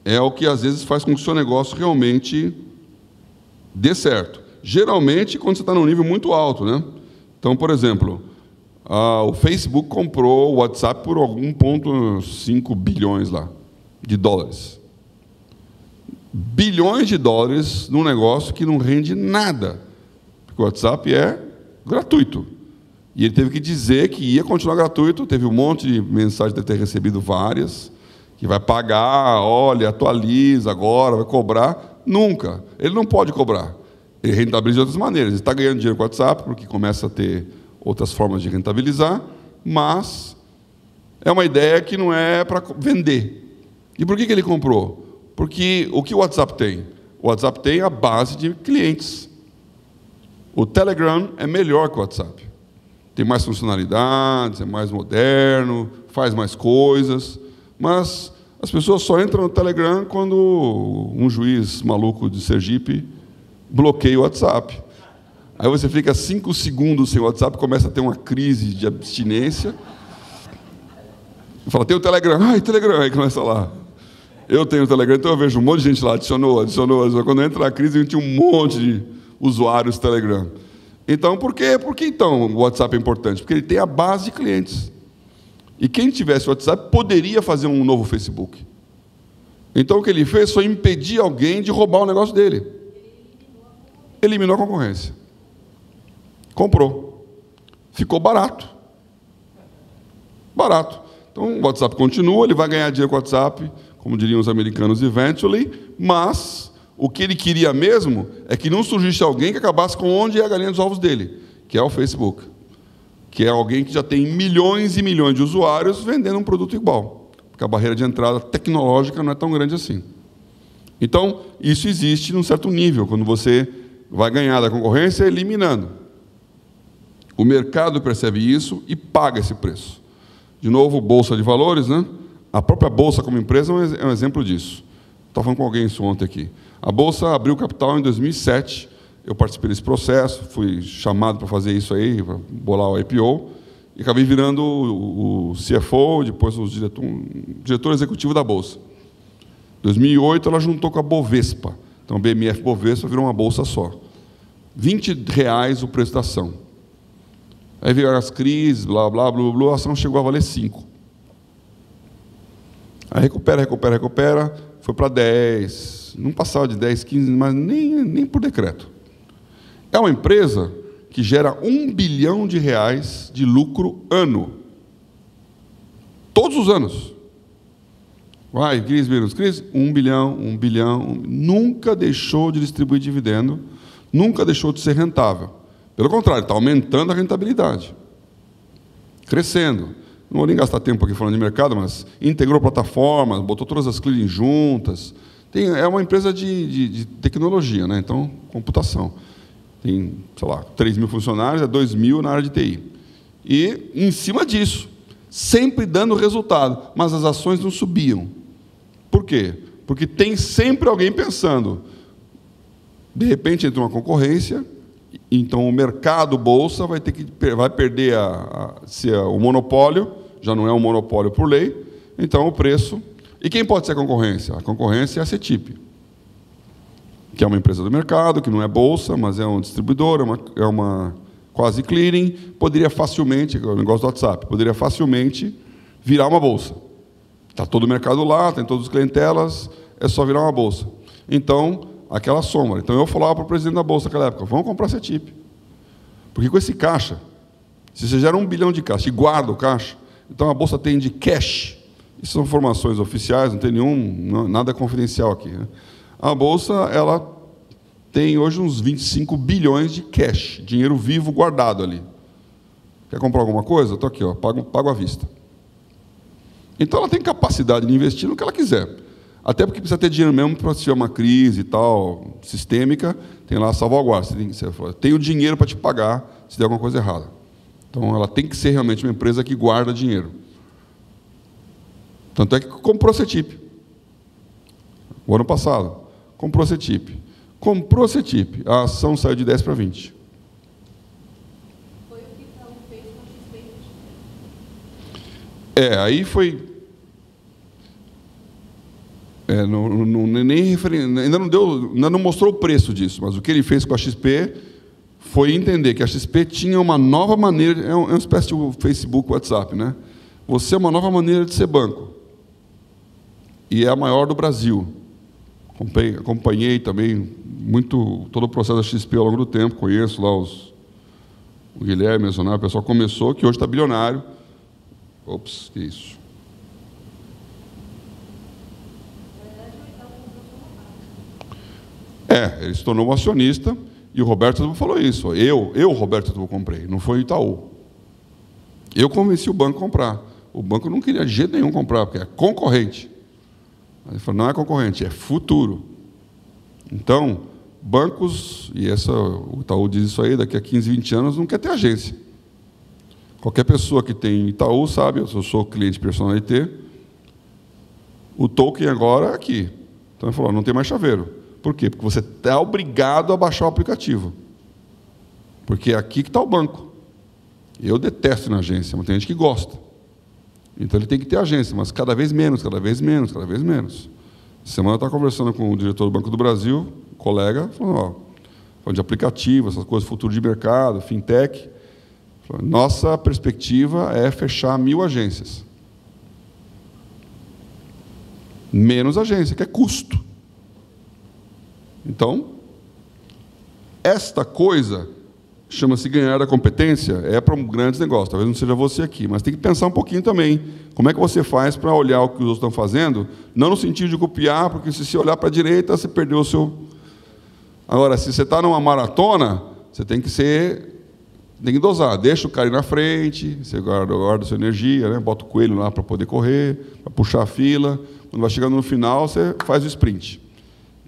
é o que, às vezes, faz com que o seu negócio realmente dê certo. Geralmente, quando você está num nível muito alto, né? Então, por exemplo, o Facebook comprou o WhatsApp por 1,5 bilhões lá, de dólares. Bilhões de dólares num negócio que não rende nada. Porque o WhatsApp é gratuito. E ele teve que dizer que ia continuar gratuito, teve um monte de mensagens de ter recebido várias, que vai pagar, olha, atualiza agora, vai cobrar. Nunca. Ele não pode cobrar. Ele rentabiliza de outras maneiras. Ele está ganhando dinheiro com o WhatsApp, porque começa a ter outras formas de rentabilizar, mas é uma ideia que não é para vender. E por que ele comprou? Porque o que o WhatsApp tem? O WhatsApp tem a base de clientes. O Telegram é melhor que o WhatsApp. Tem mais funcionalidades, é mais moderno, faz mais coisas, mas as pessoas só entram no Telegram quando um juiz maluco de Sergipe bloqueia o WhatsApp. Aí você fica 5 segundos sem o WhatsApp, começa a ter uma crise de abstinência. Fala, tem o Telegram. Ai, Telegram. Aí começa lá. Eu tenho o Telegram, então eu vejo um monte de gente lá, adicionou. Quando entra a crise, tinha um monte de usuários Telegram. Então, por quê? Por que então o WhatsApp é importante? Porque ele tem a base de clientes. E quem tivesse o WhatsApp poderia fazer um novo Facebook. Então, o que ele fez foi impedir alguém de roubar o negócio dele. Eliminou a concorrência. Comprou. Ficou barato. Barato. Então, o WhatsApp continua, ele vai ganhar dinheiro com o WhatsApp, como diriam os americanos, eventually, mas o que ele queria mesmo é que não surgisse alguém que acabasse com onde é a galinha dos ovos dele, que é o Facebook, que é alguém que já tem milhões e milhões de usuários vendendo um produto igual, porque a barreira de entrada tecnológica não é tão grande assim. Então, isso existe num certo nível, quando você vai ganhar da concorrência eliminando. O mercado percebe isso e paga esse preço. De novo, Bolsa de Valores, né? A própria Bolsa como empresa é um exemplo disso. Estava falando com alguém isso ontem aqui. A Bolsa abriu capital em 2007, eu participei desse processo, fui chamado para fazer isso aí, para bolar o IPO, e acabei virando o CFO, depois o diretor executivo da Bolsa. Em 2008, ela juntou com a Bovespa. Então, a BMF Bovespa virou uma bolsa só. R$20 o preço da ação. Aí veio as crises, blá, blá, blá, blá, a ação chegou a valer 5. Aí recupera, foi para 10, não passava de 10, 15, mas nem por decreto. É uma empresa que gera R$1 bilhão de lucro ano. Todos os anos. Vai, crise, menos crise, 1 bilhão, 1 bilhão, nunca deixou de distribuir dividendo, nunca deixou de ser rentável. Pelo contrário, está aumentando a rentabilidade, crescendo. Não vou nem gastar tempo aqui falando de mercado, mas integrou plataformas, botou todas as clearing juntas. É uma empresa de tecnologia, né? Então, computação. Tem, sei lá, 3 mil funcionários, 2 mil na área de TI. E, em cima disso, sempre dando resultado, mas as ações não subiam. Por quê? Porque tem sempre alguém pensando. De repente entra uma concorrência, então o mercado bolsa vai perder o monopólio, já não é um monopólio por lei, então o preço. E quem pode ser a concorrência? A concorrência é a CETIP, que é uma empresa do mercado, que não é bolsa, mas é um distribuidor, é uma quase clearing, poderia facilmente, o negócio do WhatsApp, poderia facilmente virar uma bolsa. Está todo o mercado lá, tem todas as clientelas, é só virar uma bolsa. Então, aquela sombra. Então, eu falava para o presidente da bolsa naquela época, vamos comprar a CETIP. Porque com esse caixa, se você gera 1 bilhão de caixa e guarda o caixa, então a bolsa tem de cash. Isso são informações oficiais, não tem nada confidencial aqui, né? A bolsa, ela tem hoje uns 25 bilhões de cash, dinheiro vivo guardado ali. Quer comprar alguma coisa? Estou aqui, ó, pago à vista. Então, ela tem capacidade de investir no que ela quiser. Até porque precisa ter dinheiro mesmo para se tiver uma crise e tal, sistêmica, tem lá a salvaguarda. Você tem o dinheiro para te pagar se der alguma coisa errada. Então, ela tem que ser realmente uma empresa que guarda dinheiro. Tanto é que comprou a CETIP. O ano passado, comprou a CETIP. Comprou a CETIP, a ação saiu de 10 para 20. Foi o que o Itaú fez com a XP. Aí foi... ainda não mostrou o preço disso, mas o que ele fez com a XP foi entender que a XP tinha uma nova maneira, é uma espécie de Facebook, WhatsApp, né? Você é uma nova maneira de ser banco. E é a maior do Brasil. Acompanhei também todo o processo da XP ao longo do tempo, conheço lá O Guilherme mencionava, o pessoal começou, que hoje está bilionário. Ops, que isso? Ele se tornou um acionista, e o Roberto Setúbal falou isso. Eu Roberto Setúbal, comprei, não foi o Itaú. Eu convenci o banco a comprar. O banco não queria de jeito nenhum comprar, porque é concorrente. Ele falou, não é concorrente, é futuro. Então, bancos, e o Itaú diz isso aí, daqui a 15, 20 anos, não quer ter agência. Qualquer pessoa que tem Itaú sabe, eu sou cliente Personalité, o token agora é aqui. Então ele falou, não tem mais chaveiro. Por quê? Porque você está obrigado a baixar o aplicativo. Porque é aqui que está o banco. Eu detesto ir na agência, mas tem gente que gosta. Então ele tem que ter agência, mas cada vez menos, cada vez menos, cada vez menos. Essa semana eu estava conversando com o diretor do Banco do Brasil, colega, falando de aplicativo, essas coisas, futuro de mercado, fintech. Nossa perspectiva é fechar 1000 agências. Menos agência, que é custo. Então, esta coisa chama-se ganhar a competência, é para um grande negócio. Talvez não seja você aqui, mas tem que pensar um pouquinho também. Como é que você faz para olhar o que os outros estão fazendo? Não no sentido de copiar, porque se você olhar para a direita, você perdeu o seu... Agora, se você está numa maratona, você tem que dosar. Deixa o cara ir na frente, você guarda a sua energia, né? Bota o coelho lá para poder correr, para puxar a fila. Quando vai chegando no final, você faz o sprint.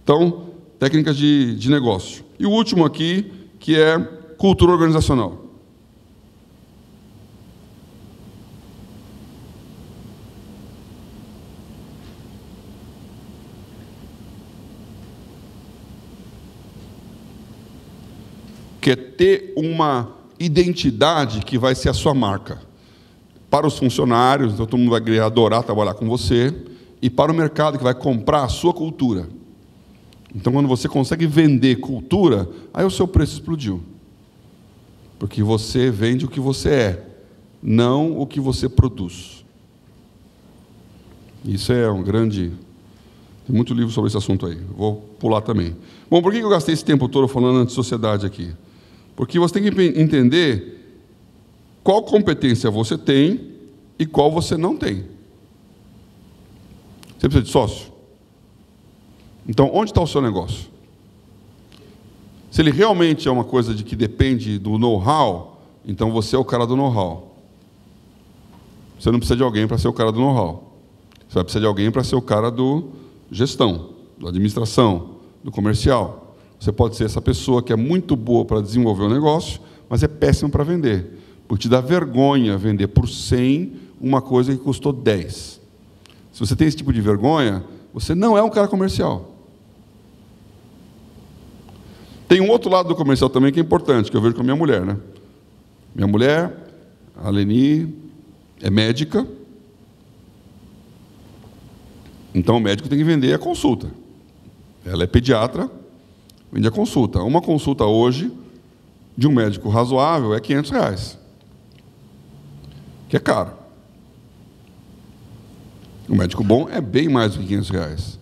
Então, técnicas de negócio. E o último aqui, que é cultura organizacional. Que é ter uma identidade que vai ser a sua marca. Para os funcionários, então todo mundo vai adorar trabalhar com você, e para o mercado que vai comprar a sua cultura. Então, quando você consegue vender cultura, aí o seu preço explodiu. Porque você vende o que você é, não o que você produz. Isso é um grande... Tem muito livro sobre esse assunto aí. Vou pular também. Bom, por que eu gastei esse tempo todo falando anti-sociedade aqui? Porque você tem que entender qual competência você tem e qual você não tem. Você precisa de sócio? Então, onde está o seu negócio? Se ele realmente é uma coisa de que depende do know-how, então você é o cara do know-how. Você não precisa de alguém para ser o cara do know-how. Você vai precisar de alguém para ser o cara do gestão, da administração, do comercial. Você pode ser essa pessoa que é muito boa para desenvolver o negócio, mas é péssima para vender. Porque te dá vergonha vender por 100 uma coisa que custou 10. Se você tem esse tipo de vergonha, você não é um cara comercial. Tem um outro lado do comercial também que é importante, que eu vejo com a minha mulher, né? Minha mulher, a Leni, é médica. Então o médico tem que vender a consulta. Ela é pediatra, vende a consulta. Uma consulta hoje, de um médico razoável, é R$500. Que é caro. Um médico bom é bem mais do que R$500.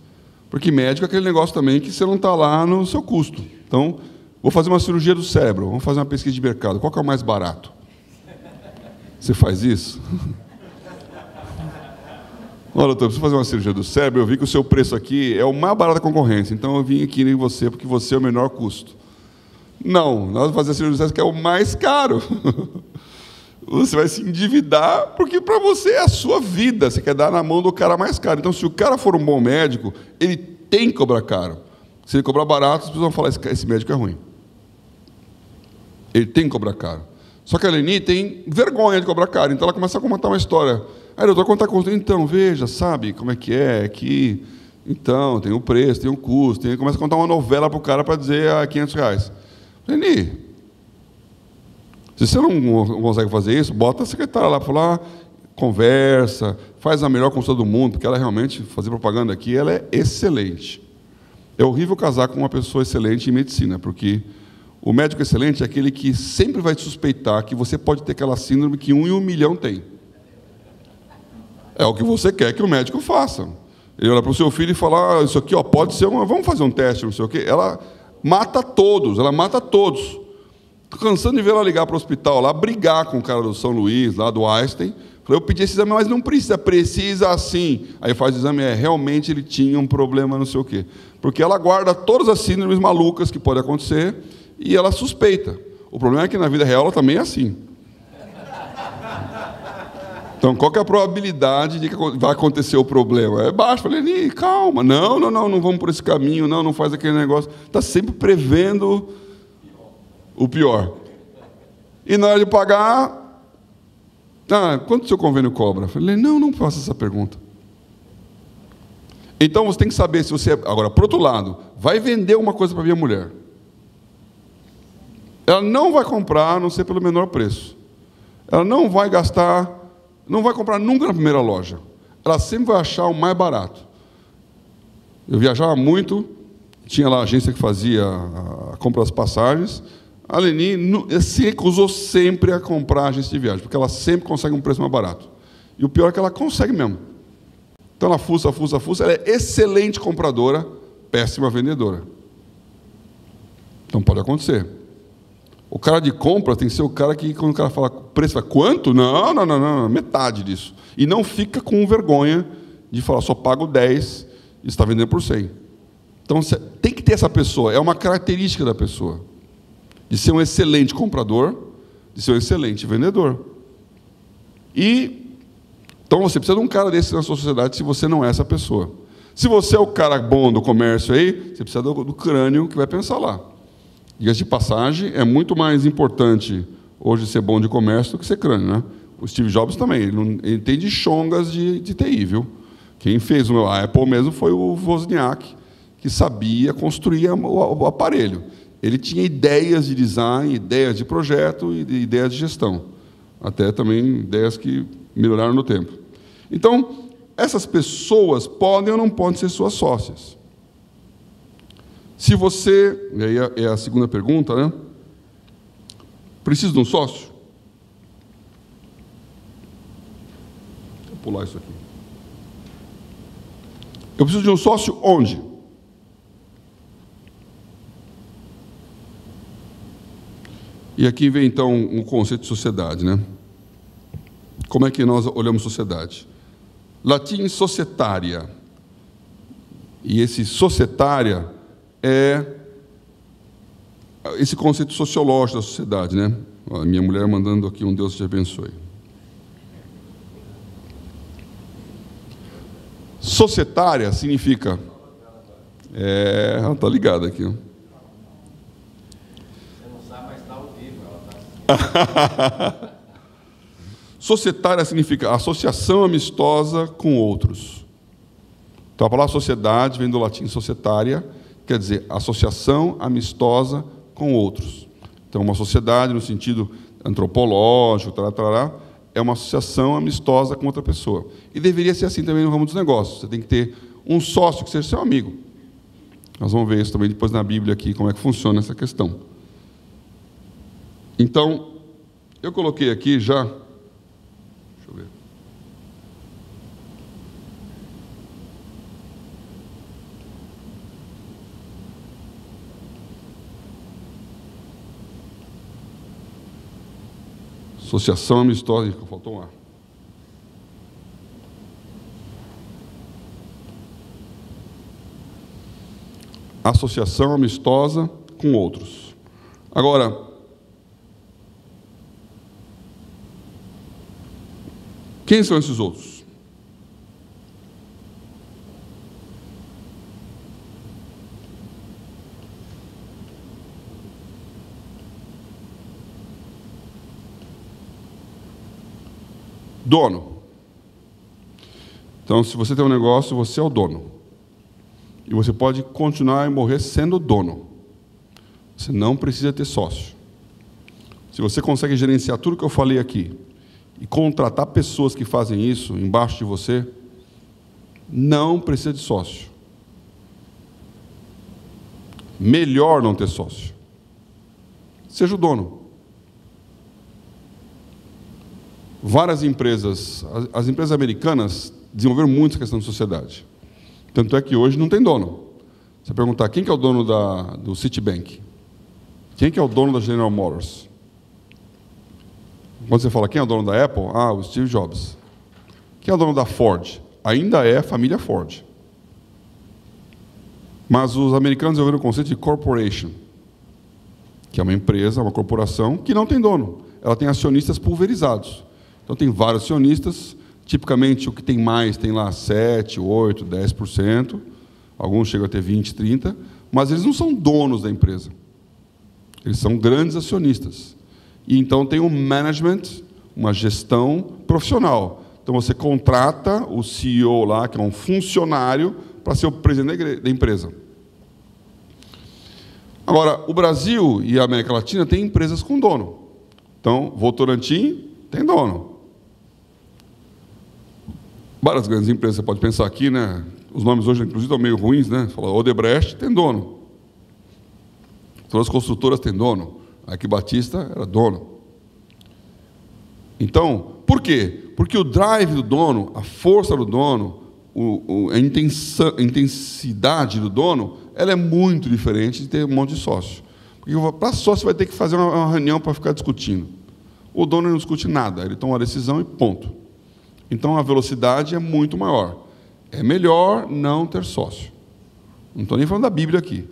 Porque médico é aquele negócio também que você não está lá no seu custo. Então, vou fazer uma cirurgia do cérebro, vamos fazer uma pesquisa de mercado. Qual que é o mais barato? Você faz isso? Olha, doutor, eu preciso fazer uma cirurgia do cérebro, eu vi que o seu preço aqui é o mais barato da concorrência, então eu vim aqui em você, porque você é o menor custo. Não, nós vamos fazer a cirurgia do cérebro que é o mais caro. Você vai se endividar, porque para você é a sua vida, você quer dar na mão do cara mais caro. Então, se o cara for um bom médico, ele tem que cobrar caro. Se ele cobrar barato, as pessoas vão falar, esse médico é ruim. Ele tem que cobrar caro. Só que a Leni tem vergonha de cobrar caro, então ela começa a contar uma história. Aí, doutor, contar conta. Então, veja, sabe como é que então, tem o preço, tem o custo, começa a contar uma novela para o cara para dizer R$500. Leni, se você não consegue fazer isso, bota a secretária lá para falar, conversa, faz a melhor consulta do mundo, porque ela realmente, fazer propaganda aqui, ela é excelente. É horrível casar com uma pessoa excelente em medicina, porque o médico excelente é aquele que sempre vai te suspeitar que você pode ter aquela síndrome que 1 em 1 milhão tem. É o que você quer que o médico faça. Ele olha para o seu filho e fala, isso aqui pode ser vamos fazer um teste, não sei o quê. Ela mata todos, Estou cansando de ver ela ligar para o hospital, lá brigar com o cara do São Luís, lá do Einstein. Falei, eu pedi esse exame, mas não precisa sim. Aí faz o exame, realmente ele tinha um problema, não sei o quê. Porque ela guarda todas as síndromes malucas que podem acontecer e ela suspeita. O problema é que na vida real ela também é assim. Então, qual que é a probabilidade de que vai acontecer o problema? É baixa. Falei, calma, não vamos por esse caminho, não faz aquele negócio. Está sempre prevendo o pior. E na hora de pagar, quanto o seu convênio cobra? Falei, não faça essa pergunta. Então, você tem que saber se você... Agora, por outro lado, vai vender uma coisa para a minha mulher. Ela não vai comprar, a não ser pelo menor preço. Ela não vai gastar... Não vai comprar nunca na primeira loja. Ela sempre vai achar o mais barato. Eu viajava muito, tinha lá a agência que fazia a compra das passagens. A Leni se recusou sempre a comprar a agência de viagem, porque ela sempre consegue um preço mais barato. E o pior é que ela consegue mesmo. Então ela fuça. Ela é excelente compradora, péssima vendedora. Então pode acontecer. O cara de compra tem que ser o cara que, quando o cara fala preço, fala, quanto? Não, metade disso. E não fica com vergonha de falar, só pago 10 e está vendendo por 100. Então, tem que ter essa pessoa, é uma característica da pessoa, de ser um excelente comprador, de ser um excelente vendedor. Então, você precisa de um cara desse na sua sociedade se você não é essa pessoa. Se você é o cara bom do comércio aí, você precisa do crânio que vai pensar lá. Diga-se de passagem, é muito mais importante hoje ser bom de comércio do que ser crânio, né? O Steve Jobs também, ele tem de chongas de TI, viu? Quem fez a Apple mesmo foi o Wozniak, que sabia construir o aparelho. Ele tinha ideias de design, ideias de projeto e ideias de gestão. Até também ideias que melhoraram no tempo. Então, essas pessoas podem ou não podem ser suas sócias. Se você, e aí é a segunda pergunta, né? Precisa de um sócio? Vou pular isso aqui. Eu preciso de um sócio onde? E aqui vem, então, um conceito de sociedade, né? Como é que nós olhamos sociedade? Latim societária. E esse societária é esse conceito sociológico da sociedade, né? Ó, minha mulher mandando aqui, um Deus te abençoe. Societária significa... ela está ligada aqui. Ó. Você não sabe, mas está ao vivo, ela está... Societária significa associação amistosa com outros. Então, a palavra sociedade vem do latim societária, quer dizer, associação amistosa com outros. Então, uma sociedade, no sentido antropológico, é uma associação amistosa com outra pessoa. E deveria ser assim também no ramo dos negócios. Você tem que ter um sócio que seja seu amigo. Nós vamos ver isso também depois na Bíblia aqui, como é que funciona essa questão. Então, eu coloquei aqui já... Deixa eu ver. Associação amistosa... Faltou um ar. Associação amistosa com outros. Agora, quem são esses outros? Dono. Então, se você tem um negócio, você é o dono. E você pode continuar e morrer sendo dono. Você não precisa ter sócio. Se você consegue gerenciar tudo que eu falei aqui e contratar pessoas que fazem isso embaixo de você, não precisa de sócio. Melhor não ter sócio. Seja o dono. Várias empresas, as empresas americanas desenvolveram muito essa questão de sociedade. Tanto é que hoje não tem dono. Você perguntar, quem que é o dono do Citibank? Quem que é o dono da General Motors? Quando você fala quem é o dono da Apple, o Steve Jobs. Quem é o dono da Ford? Ainda é a família Ford. Mas os americanos desenvolveram o conceito de corporation, que é uma empresa, uma corporação, que não tem dono. Ela tem acionistas pulverizados. Então, tem vários acionistas. Tipicamente, o que tem mais tem lá 7%, 8%, 10%. Alguns chegam a ter 20%, 30%. Mas eles não são donos da empresa. Eles são grandes acionistas. E, então, tem um management, uma gestão profissional. Então, você contrata o CEO lá, que é um funcionário, para ser o presidente da empresa. Agora, o Brasil e a América Latina têm empresas com dono. Então, Votorantim tem dono. Várias grandes empresas, você pode pensar aqui, né? Os nomes hoje, inclusive, estão meio ruins, né? Fala, Odebrecht tem dono. Todas as construtoras têm dono. A Eike Batista era dono. Então, por quê? Porque o drive do dono, a força do dono, a intensidade do dono, ela é muito diferente de ter um monte de sócio. Porque para sócio, você vai ter que fazer uma reunião para ficar discutindo. O dono não discute nada, ele toma uma decisão e ponto. Então, a velocidade é muito maior. É melhor não ter sócio. Não estou nem falando da Bíblia aqui.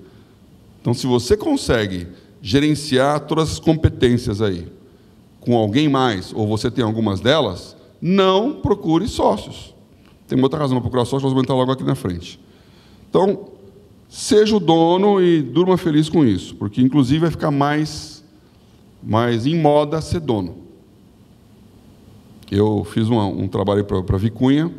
Então, se você consegue gerenciar todas as competências aí com alguém mais, ou você tem algumas delas, não procure sócios. Tem outra razão para procurar sócios, nós vamos entrar logo aqui na frente. Então, seja o dono e durma feliz com isso, porque, inclusive, vai ficar mais em moda ser dono. Eu fiz um trabalho para a Vicunha,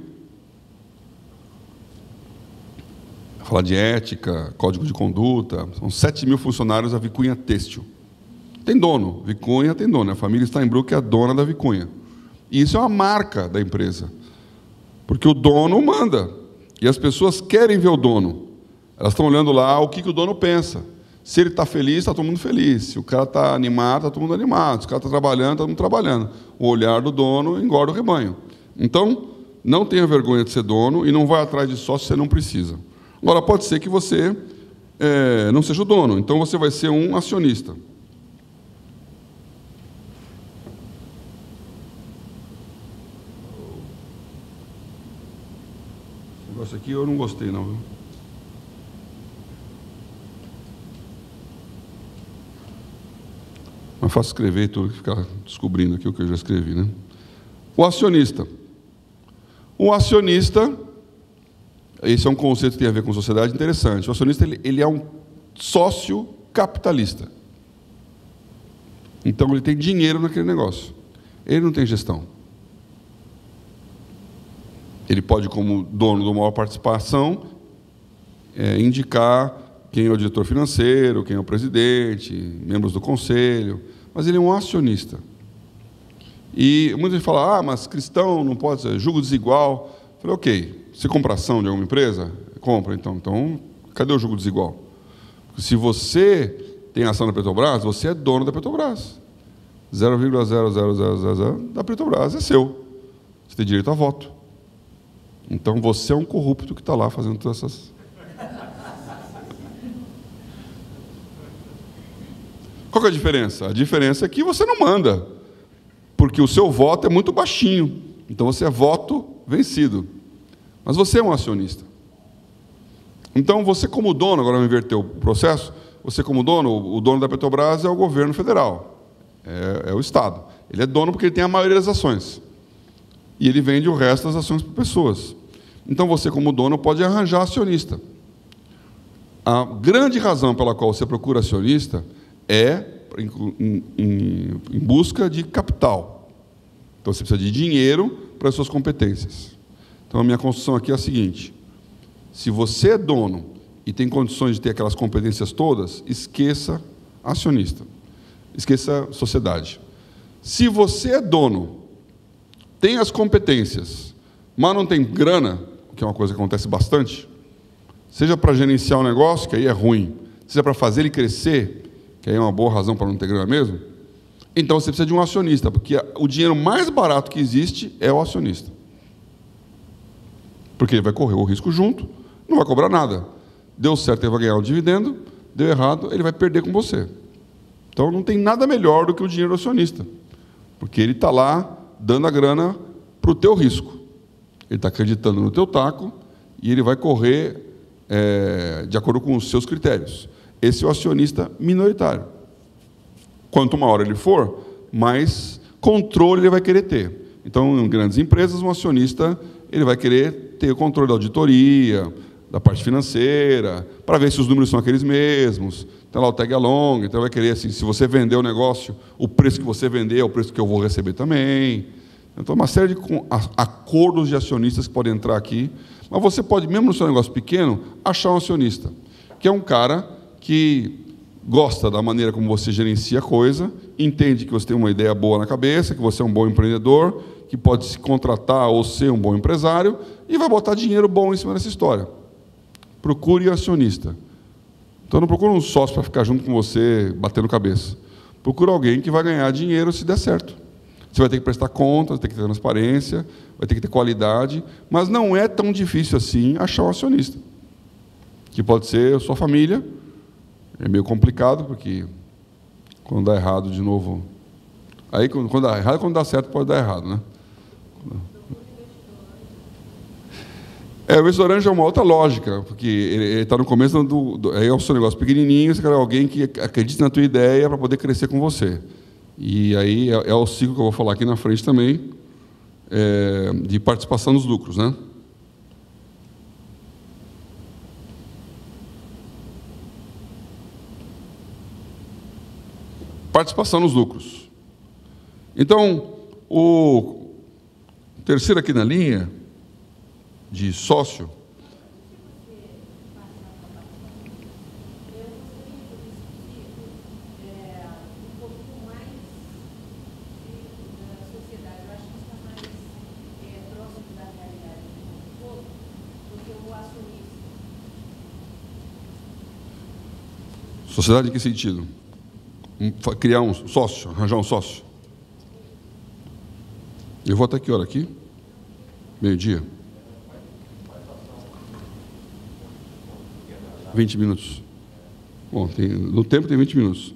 falar de ética, código de conduta. São 7.000 funcionários da Vicunha Têxtil. Tem dono, Vicunha tem dono. A família Steinbrück é a dona da Vicunha. E isso é uma marca da empresa, porque o dono manda, e as pessoas querem ver o dono. Elas estão olhando lá o que o dono pensa. Se ele está feliz, está todo mundo feliz. Se o cara está animado, está todo mundo animado. Se o cara está trabalhando, está todo mundo trabalhando. O olhar do dono engorda o rebanho. Então, não tenha vergonha de ser dono e não vai atrás de sócio se você não precisa. Agora, pode ser que você não seja o dono. Então, você vai ser um acionista. Esse negócio aqui eu não gostei, não, viu? Mas fácil escrever tudo que ficar descobrindo aqui o que eu já escrevi, né? O acionista. O acionista, esse é um conceito que tem a ver com sociedade interessante. O acionista ele é um sócio capitalista. Então, ele tem dinheiro naquele negócio. Ele não tem gestão. Ele pode, como dono de uma maior participação, indicar quem é o diretor financeiro, quem é o presidente, membros do conselho, mas ele é um acionista. E muita gente fala, mas cristão não pode ser, julgo desigual. Eu falei, ok, você compra ação de alguma empresa? Compra, então cadê o julgo desigual? Porque se você tem ação da Petrobras, você é dono da Petrobras. 0,0000 da Petrobras é seu. Você tem direito a voto. Então, você é um corrupto que está lá fazendo todas essas... Qual que é a diferença? A diferença é que você não manda, porque o seu voto é muito baixinho. Então, você é voto vencido. Mas você é um acionista. Então, você como dono, agora vamos inverter o processo, você como dono, o dono da Petrobras é o governo federal, é o Estado. Ele é dono porque ele tem a maioria das ações. E ele vende o resto das ações para pessoas. Então, você como dono pode arranjar acionista. A grande razão pela qual você procura acionista é em busca de capital. Então, você precisa de dinheiro para as suas competências. Então, a minha construção aqui é a seguinte: se você é dono e tem condições de ter aquelas competências todas, esqueça acionista, esqueça sociedade. Se você é dono, tem as competências, mas não tem grana, que é uma coisa que acontece bastante, seja para gerenciar o negócio, que aí é ruim, seja para fazer ele crescer, que aí é uma boa razão para não ter grana mesmo, então você precisa de um acionista, porque o dinheiro mais barato que existe é o acionista. Porque ele vai correr o risco junto, não vai cobrar nada. Deu certo, ele vai ganhar o dividendo, deu errado, ele vai perder com você. Então, não tem nada melhor do que o dinheiro do acionista, porque ele está lá dando a grana para o teu risco. Ele está acreditando no teu taco e ele vai correr de acordo com os seus critérios. Esse é o acionista minoritário. Quanto maior ele for, mais controle ele vai querer ter. Então, em grandes empresas, um acionista ele vai querer ter o controle da auditoria, da parte financeira, para ver se os números são aqueles mesmos. Tem lá o tag along, então vai querer, assim, se você vender o negócio, o preço que você vender é o preço que eu vou receber também. Então, uma série de acordos de acionistas que podem entrar aqui. Mas você pode, mesmo no seu negócio pequeno, achar um acionista, que é um cara que gosta da maneira como você gerencia a coisa, entende que você tem uma ideia boa na cabeça, que você é um bom empreendedor, que pode se contratar ou ser um bom empresário, e vai botar dinheiro bom em cima dessa história. Procure acionista. Então, não procure um sócio para ficar junto com você, batendo cabeça. Procure alguém que vai ganhar dinheiro se der certo. Você vai ter que prestar contas, vai ter que ter transparência, vai ter que ter qualidade, mas não é tão difícil assim achar um acionista. Que pode ser a sua família. É meio complicado, porque quando dá errado de novo... Aí, quando dá errado, quando dá certo, pode dar errado, né? O investidor anjo é uma outra lógica, porque ele está no começo aí é o seu negócio pequenininho, você quer alguém que acredite na tua ideia para poder crescer com você. E aí é o ciclo que eu vou falar aqui na frente também, de participação nos lucros, né? Participação nos lucros. Então, o terceiro aqui na linha, de sócio, sociedade em que sentido? Criar um sócio, arranjar um sócio. Eu vou até que hora aqui? Meio-dia. 20 minutos. Bom, no tempo tem 20 minutos.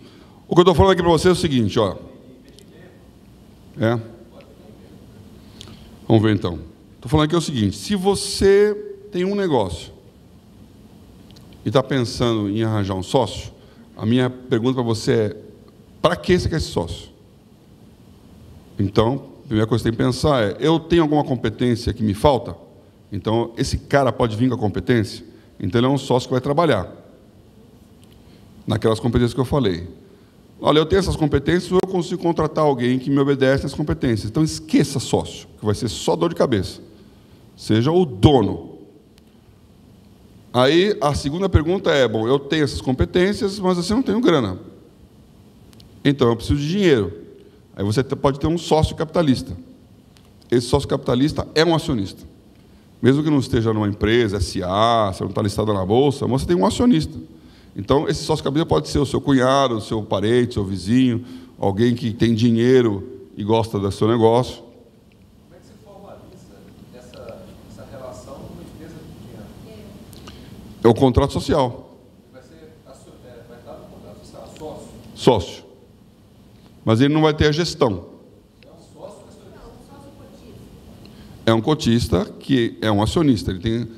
O que eu estou falando aqui para você é o seguinte, ó. Vamos ver então. Estou falando aqui o seguinte, se você tem um negócio e está pensando em arranjar um sócio, a minha pergunta para você é, para que você quer esse sócio? Então, a primeira coisa que você tem que pensar é, eu tenho alguma competência que me falta? Então, esse cara pode vir com a competência? Então, ele é um sócio que vai trabalhar naquelas competências que eu falei. Olha, eu tenho essas competências, eu consigo contratar alguém que me obedece às competências. Então, esqueça sócio, que vai ser só dor de cabeça. Seja o dono. Aí, a segunda pergunta é, bom, eu tenho essas competências, mas assim, eu não tenho grana. Então, eu preciso de dinheiro. Aí você pode ter um sócio capitalista. Esse sócio capitalista é um acionista. Mesmo que não esteja numa empresa, SA, você não está listado na bolsa, mas você tem um acionista. Então, esse sócio capitalista pode ser o seu cunhado, o seu parente, o seu vizinho, alguém que tem dinheiro e gosta do seu negócio. Como é que se formaliza essa relação com uma empresa pequena? É o contrato social. Vai estar no contrato social, sócio. Sócio. Mas ele não vai ter a gestão. É um cotista que é um acionista, ele tem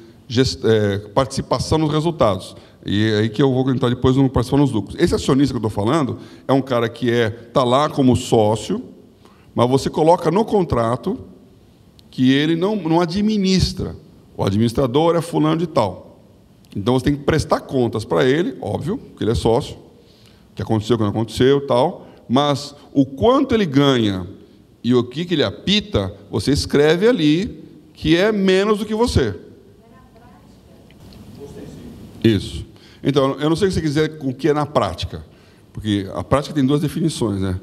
participação nos resultados. E é aí que eu vou entrar depois no participação nos lucros. Esse acionista que eu estou falando é um cara que está lá como sócio, mas você coloca no contrato que ele não administra. O administrador é fulano de tal. Então você tem que prestar contas para ele, óbvio, que ele é sócio, o que aconteceu, o que não aconteceu e tal, mas o quanto ele ganha e o que ele apita, você escreve ali que é menos do que você. Isso. Então, eu não sei o que você quiser com o que é na prática, porque a prática tem duas definições, né?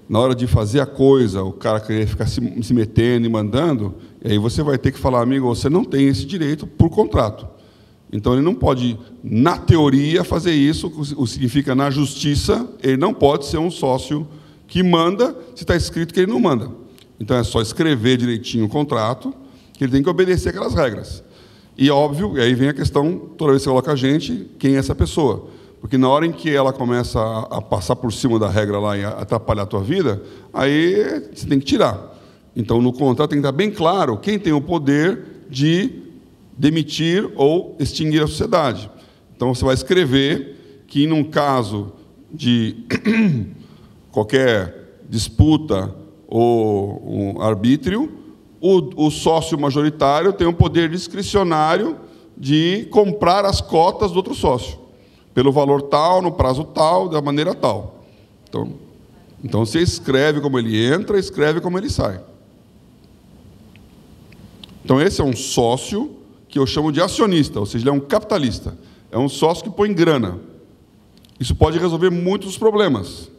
Na hora de fazer a coisa, o cara querer ficar se metendo e mandando, e aí você vai ter que falar, amigo, você não tem esse direito por contrato. Então, ele não pode, na teoria, fazer isso, o que significa, na justiça, ele não pode ser um sócio que manda, se está escrito que ele não manda. Então, é só escrever direitinho o contrato, que ele tem que obedecer aquelas regras. E, óbvio, e aí vem a questão, toda vez que você coloca a gente, quem é essa pessoa? Porque na hora em que ela começa a passar por cima da regra lá e a atrapalhar a tua vida, aí você tem que tirar. Então, no contrato tem que estar bem claro quem tem o poder de demitir ou extinguir a sociedade. Então, você vai escrever que, num caso de qualquer disputa ou um arbítrio, o sócio majoritário tem um poder discricionário de comprar as cotas do outro sócio, pelo valor tal, no prazo tal, da maneira tal. Então você escreve como ele entra, escreve como ele sai. Então esse é um sócio que eu chamo de acionista, ou seja, ele é um capitalista. É um sócio que põe grana. Isso pode resolver muitos problemas.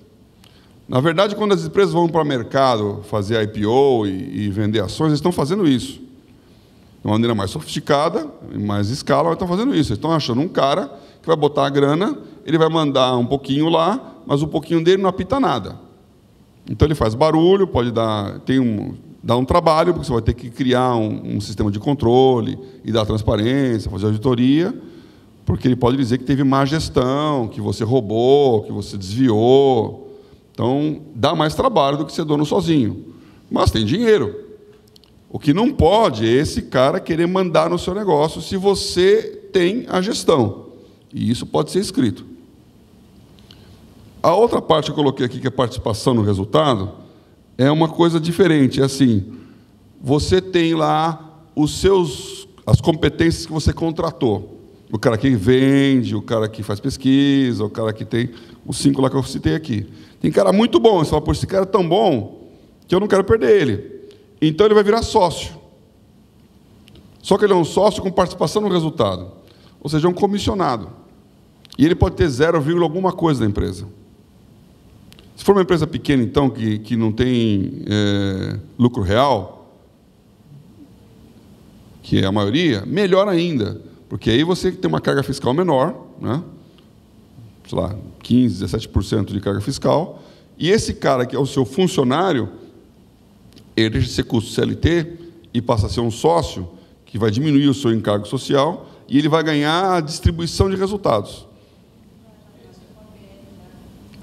Na verdade, quando as empresas vão para o mercado fazer IPO e vender ações, eles estão fazendo isso. De uma maneira mais sofisticada, em mais escala, eles estão fazendo isso. Eles estão achando um cara que vai botar a grana, ele vai mandar um pouquinho lá, mas o pouquinho dele não apita nada. Então ele faz barulho, pode dar, dá um trabalho, porque você vai ter que criar um sistema de controle e dar transparência, fazer auditoria, porque ele pode dizer que teve má gestão, que você roubou, que você desviou. Então, dá mais trabalho do que ser dono sozinho. Mas tem dinheiro. O que não pode é esse cara querer mandar no seu negócio se você tem a gestão. E isso pode ser escrito. A outra parte que eu coloquei aqui, que é participação no resultado, é uma coisa diferente. É assim, você tem lá as competências que você contratou. O cara que vende, o cara que faz pesquisa, o cara que tem os 5 lá que eu citei aqui. Tem cara muito bom, você fala, pô, esse cara é tão bom que eu não quero perder ele. Então ele vai virar sócio. Só que ele é um sócio com participação no resultado. Ou seja, é um comissionado. E ele pode ter 0, alguma coisa da empresa. Se for uma empresa pequena, então, que não tem lucro real, que é a maioria, melhor ainda. Porque aí você tem uma carga fiscal menor, né? Sei lá, 15%, 17% de carga fiscal, e esse cara que é o seu funcionário, ele deixa de ser custo CLT e passa a ser um sócio, que vai diminuir o seu encargo social, e ele vai ganhar a distribuição de resultados.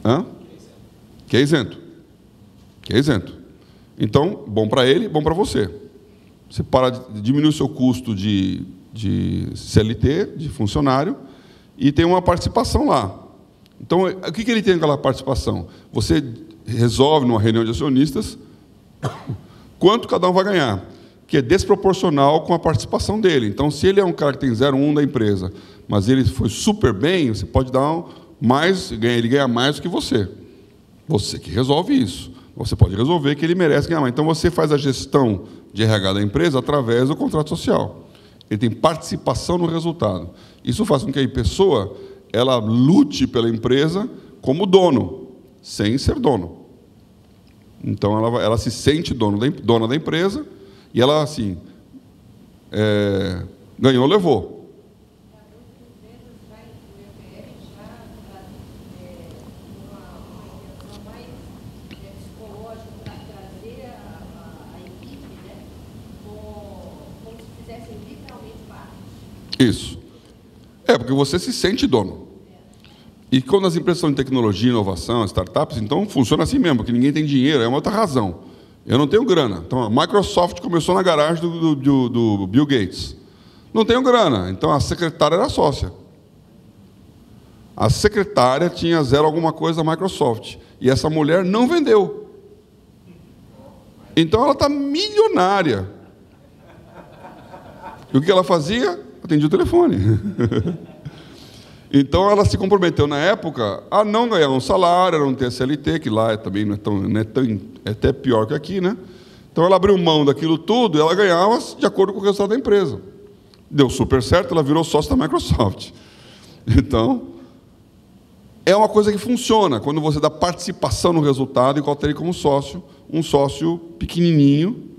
Hã? Que é isento. Que é isento. Então, bom para ele, bom para você. Você para de diminuir o seu custo de CLT, de funcionário, e tem uma participação lá. Então, o que ele tem naquela participação? Você resolve, numa reunião de acionistas, quanto cada um vai ganhar, que é desproporcional com a participação dele. Então, se ele é um cara que tem 0,1 da empresa, mas ele foi super bem, você pode dar mais, ele ganha mais do que você. Você que resolve isso. Você pode resolver que ele merece ganhar mais. Então, você faz a gestão de RH da empresa através do contrato social. Ele tem participação no resultado. Isso faz com que a pessoa ela lute pela empresa como dono, sem ser dono. Então, ela se sente dona da empresa e ela, assim, ganhou, levou. Isso. Porque você se sente dono. E quando as empresas são de tecnologia, inovação, startups, então funciona assim mesmo, porque ninguém tem dinheiro, é uma outra razão. Eu não tenho grana. Então, a Microsoft começou na garagem do Bill Gates. Não tenho grana. Então, a secretária era sócia. A secretária tinha 0 alguma coisa da Microsoft. E essa mulher não vendeu. Então, ela está milionária. E o que ela fazia? Atendia o telefone. Então, ela se comprometeu, na época, a não ganhar um salário, a não ter CLT, que lá também não é tão é até pior que aqui, né? Então, ela abriu mão daquilo tudo e ela ganhava de acordo com o resultado da empresa. Deu super certo, ela virou sócia da Microsoft. Então, é uma coisa que funciona, quando você dá participação no resultado e coloca ele como sócio, um sócio pequenininho,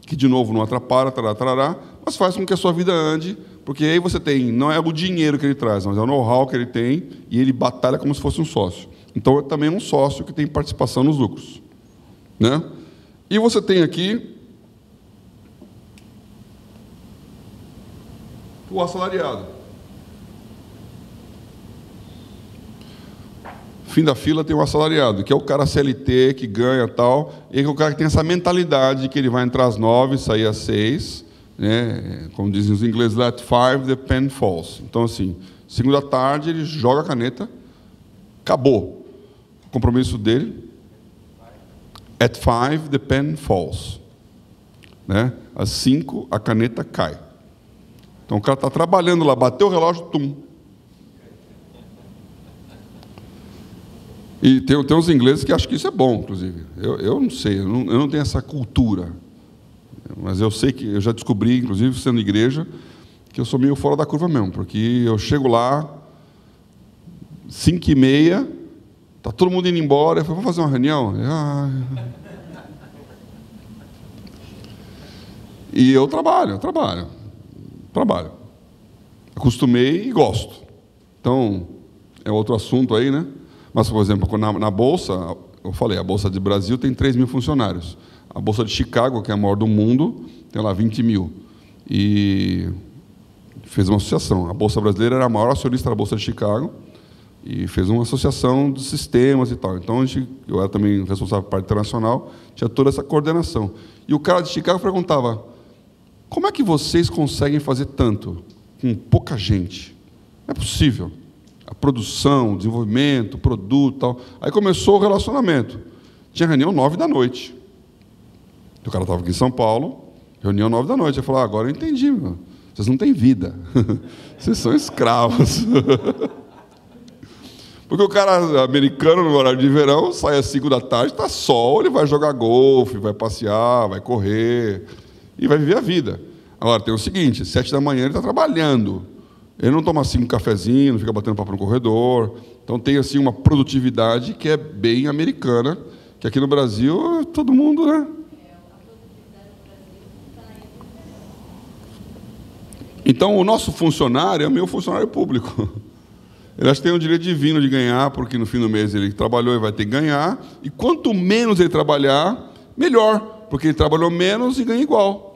que, de novo, não atrapalha, tarará, mas faz com que a sua vida ande, porque aí você tem, não é o dinheiro que ele traz, mas é o know-how que ele tem, e ele batalha como se fosse um sócio. Então, é também um sócio que tem participação nos lucros. Né? E você tem aqui o assalariado. fim da fila tem um assalariado, que é o cara CLT, que ganha tal, e é o cara que tem essa mentalidade de que ele vai entrar às 9, sair às 6, né? Como dizem os ingleses, let 5 the pen falls. Então, assim, segunda à tarde, ele joga a caneta, acabou. O compromisso dele, at 5 the pen falls. Né? Às 5, a caneta cai. Então, o cara está trabalhando lá, bateu o relógio, tum. E tem uns ingleses que acham que isso é bom, inclusive. Eu não sei, eu não tenho essa cultura. Mas eu sei que, eu já descobri, inclusive, sendo igreja, que eu sou meio fora da curva mesmo, porque eu chego lá, 5h30, está todo mundo indo embora, eu falo, vamos fazer uma reunião? E eu trabalho. Acostumei e gosto. Então, é outro assunto aí, né? Mas, por exemplo, na Bolsa, eu falei, a Bolsa de Brasil tem 3 mil funcionários. A Bolsa de Chicago, que é a maior do mundo, tem lá 20 mil. E fez uma associação. A Bolsa Brasileira era a maior acionista da Bolsa de Chicago e fez uma associação de sistemas e tal. Então, eu era também responsável pela parte internacional, tinha toda essa coordenação. E o cara de Chicago perguntava, como é que vocês conseguem fazer tanto com pouca gente? Não é possível. A produção, o desenvolvimento, o produto e tal. Aí começou o relacionamento. Tinha reunião 9 da noite. O cara estava aqui em São Paulo, reunião 9 da noite. Eu falei, agora eu entendi, meu. Vocês não têm vida. Vocês são escravos. Porque o cara americano, no horário de verão, sai às 5 da tarde, está sol, ele vai jogar golfe, vai passear, vai correr e vai viver a vida. Agora, tem o seguinte, 7 da manhã ele está trabalhando. Ele não toma assim um cafezinho, não fica batendo papo no corredor. Então tem assim uma produtividade que é bem americana, que aqui no Brasil todo mundo, né? Então o nosso funcionário é o meu funcionário público. Ele acha que tem o direito divino de ganhar, porque no fim do mês ele trabalhou e vai ter que ganhar. E quanto menos ele trabalhar, melhor, porque ele trabalhou menos e ganha igual.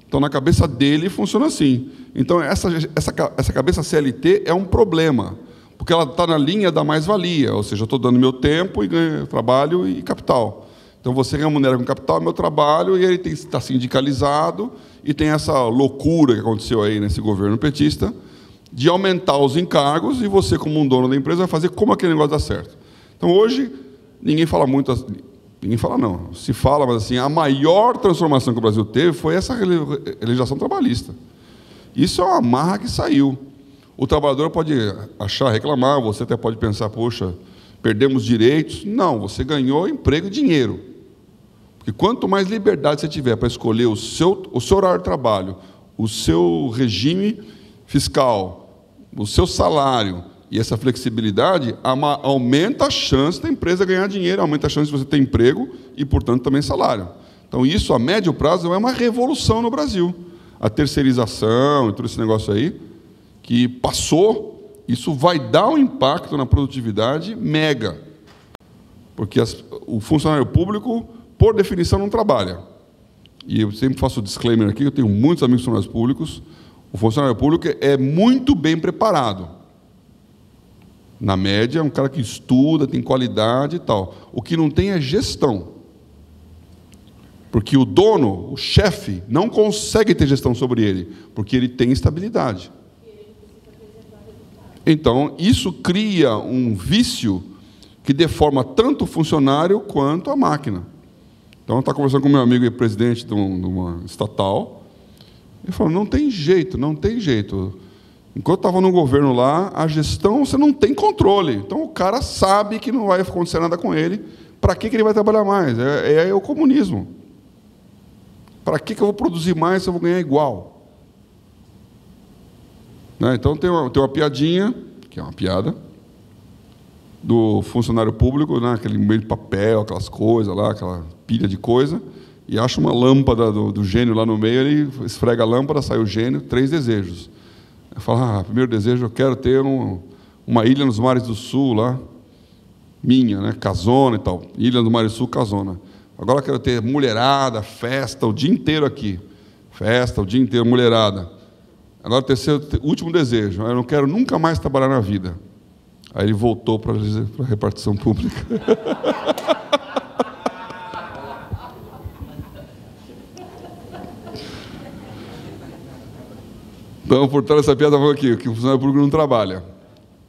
Então, na cabeça dele, funciona assim. Então, essa cabeça CLT é um problema, porque ela está na linha da mais-valia, ou seja, eu estou dando meu tempo e ganho trabalho e capital. Então, você remunera com capital meu trabalho e ele está sindicalizado e tem essa loucura que aconteceu aí nesse governo petista de aumentar os encargos e você, como um dono da empresa, vai fazer como aquele negócio dá certo. Então, hoje, ninguém fala muito... Ninguém fala não, se fala, mas assim, a maior transformação que o Brasil teve foi essa legislação trabalhista. Isso é uma marra que saiu. O trabalhador pode achar, reclamar, você até pode pensar, poxa, perdemos direitos. Não, você ganhou emprego e dinheiro. Porque quanto mais liberdade você tiver para escolher o seu horário de trabalho, o seu regime fiscal, o seu salário, e essa flexibilidade aumenta a chance da empresa ganhar dinheiro, aumenta a chance de você ter emprego e, portanto, também salário. Então, isso, a médio prazo, é uma revolução no Brasil. A terceirização e todo esse negócio aí, que passou, isso vai dar um impacto na produtividade mega. Porque o funcionário público, por definição, não trabalha. E eu sempre faço o disclaimer aqui, eu tenho muitos amigos funcionários públicos. O funcionário público é muito bem preparado. Na média, é um cara que estuda, tem qualidade e tal. O que não tem é gestão. Porque o dono, o chefe, não consegue ter gestão sobre ele, porque ele tem estabilidade. Então, isso cria um vício que deforma tanto o funcionário quanto a máquina. Então, eu estava conversando com meu amigo, presidente de uma estatal, ele falou, não tem jeito. Enquanto estava no governo lá, a gestão, você não tem controle. Então, o cara sabe que não vai acontecer nada com ele. Para que ele vai trabalhar mais? É o comunismo. Para que eu vou produzir mais se eu vou ganhar igual? Né? Então, tem uma piadinha, que é uma piada, do funcionário público, né? Aquele meio de papel, aquelas coisas lá, aquela pilha de coisa, e acha uma lâmpada do gênio lá no meio, ele esfrega a lâmpada, sai o gênio, 3 desejos. Fala, primeiro desejo, eu quero ter uma ilha nos mares do sul, lá, minha, né, casona e tal, ilha dos mares do sul, casona. Agora eu quero ter mulherada, festa, o dia inteiro aqui. Festa, o dia inteiro, mulherada. Agora, último desejo, eu não quero nunca mais trabalhar na vida. Aí ele voltou para a repartição pública. Então, por trás dessa piada, falou aqui, que o funcionário público não trabalha.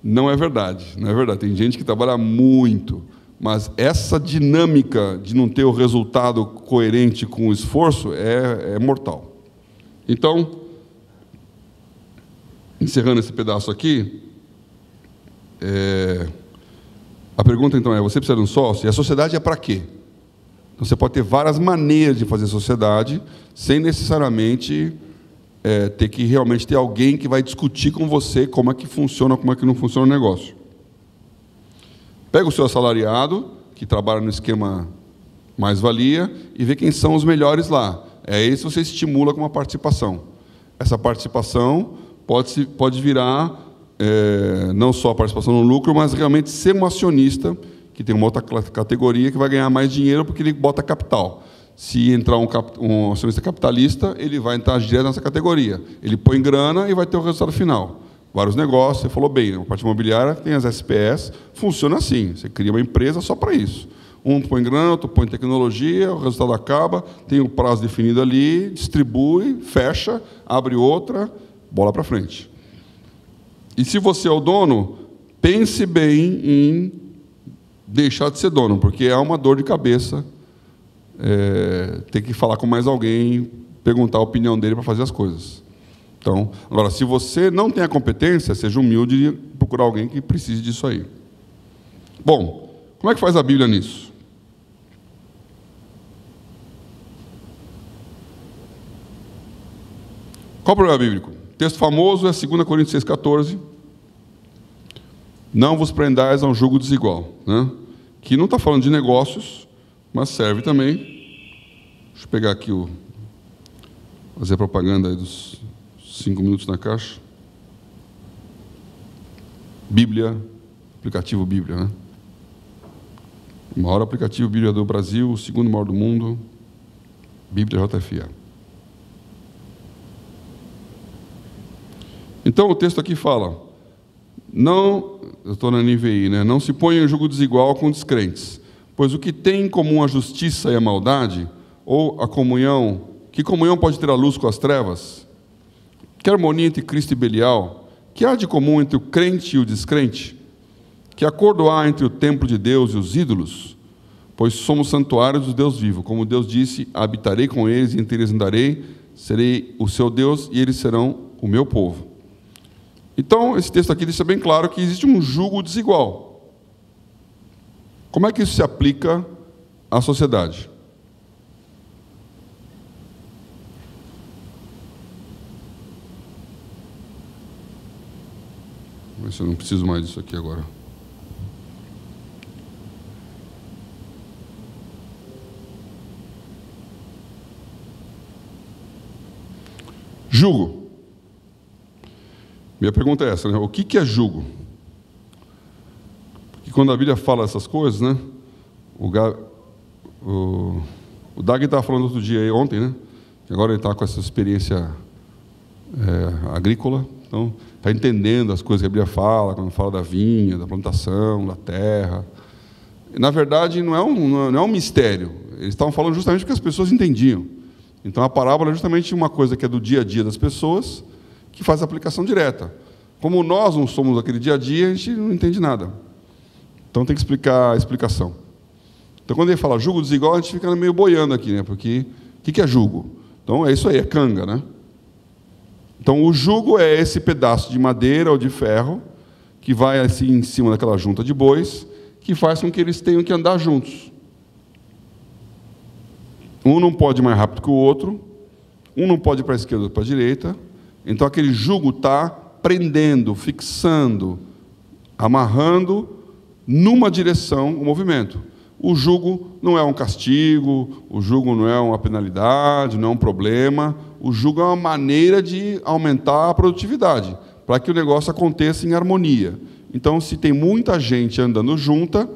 Não é verdade, não é verdade. Tem gente que trabalha muito, mas essa dinâmica de não ter o resultado coerente com o esforço é mortal. Então, encerrando esse pedaço aqui, a pergunta então é, você precisa de um sócio? E a sociedade é para quê? Então, você pode ter várias maneiras de fazer sociedade, sem necessariamente ter que realmente ter alguém que vai discutir com você como é que funciona, como é que não funciona o negócio. Pega o seu assalariado, que trabalha no esquema mais-valia, e vê quem são os melhores lá. Esse você estimula com uma participação. Essa participação pode virar não só a participação no lucro, mas realmente ser um acionista, que tem uma outra categoria que vai ganhar mais dinheiro porque ele bota capital. Se entrar um acionista capitalista, ele vai entrar direto nessa categoria. Ele põe grana e vai ter o resultado final. Vários negócios, você falou bem, a parte imobiliária tem as SPS, funciona assim, você cria uma empresa só para isso. Um põe grana, outro põe tecnologia, o resultado acaba, tem um prazo definido ali, distribui, fecha, abre outra, bola para frente. E se você é o dono, pense bem em deixar de ser dono, porque é uma dor de cabeça ter que falar com mais alguém, perguntar a opinião dele para fazer as coisas. Então, agora, se você não tem a competência, seja humilde e procurar alguém que precise disso aí. Bom, como é que faz a Bíblia nisso? Qual o problema bíblico? O texto famoso é 2 Coríntios 6,14. Não vos prendais a um jugo desigual, né? Que não está falando de negócios, mas serve também. Deixa eu pegar aqui fazer a propaganda aí dos 5 minutos na caixa. Bíblia, aplicativo Bíblia, né? O maior aplicativo Bíblia do Brasil, o segundo maior do mundo, Bíblia JFA. Então o texto aqui fala, eu estou na NVI, né? Não se ponha em jugo desigual com descrentes, pois o que tem em comum a justiça e a maldade, ou a comunhão, que comunhão pode ter a luz com as trevas? Que harmonia entre Cristo e Belial? Que há de comum entre o crente e o descrente? Que acordo há entre o templo de Deus e os ídolos? Pois somos santuários do Deus vivo. Como Deus disse, habitarei com eles e entre eles andarei, serei o seu Deus e eles serão o meu povo. Então, esse texto aqui deixa bem claro que existe um jugo desigual. Como é que isso se aplica à sociedade? Vamos ver se eu não preciso mais disso aqui agora. Jugo. Minha pergunta é essa, né? O que é jugo? Porque quando a Bíblia fala essas coisas, né? O Dag estava falando outro dia, ontem, né? Que agora ele está com essa experiência agrícola, então está entendendo as coisas que a Bíblia fala, quando fala da vinha, da plantação, da terra. E, na verdade, não é um mistério. Eles estavam falando justamente porque as pessoas entendiam. Então, a parábola é justamente uma coisa que é do dia a dia das pessoas, que faz a aplicação direta. Como nós não somos aquele dia a dia, a gente não entende nada. Então tem que explicar a explicação. Então quando ele fala jugo desigual, a gente fica meio boiando aqui, né? Porque o que é jugo? Então é isso aí, é canga, né? Então o jugo é esse pedaço de madeira ou de ferro que vai assim em cima daquela junta de bois, que faz com que eles tenham que andar juntos. Um não pode ir mais rápido que o outro, um não pode ir para a esquerda ou para a direita. Então, aquele jugo está prendendo, fixando, amarrando numa direção o movimento. O jugo não é um castigo, o jugo não é uma penalidade, não é um problema. O jugo é uma maneira de aumentar a produtividade, para que o negócio aconteça em harmonia. Então, se tem muita gente andando junta,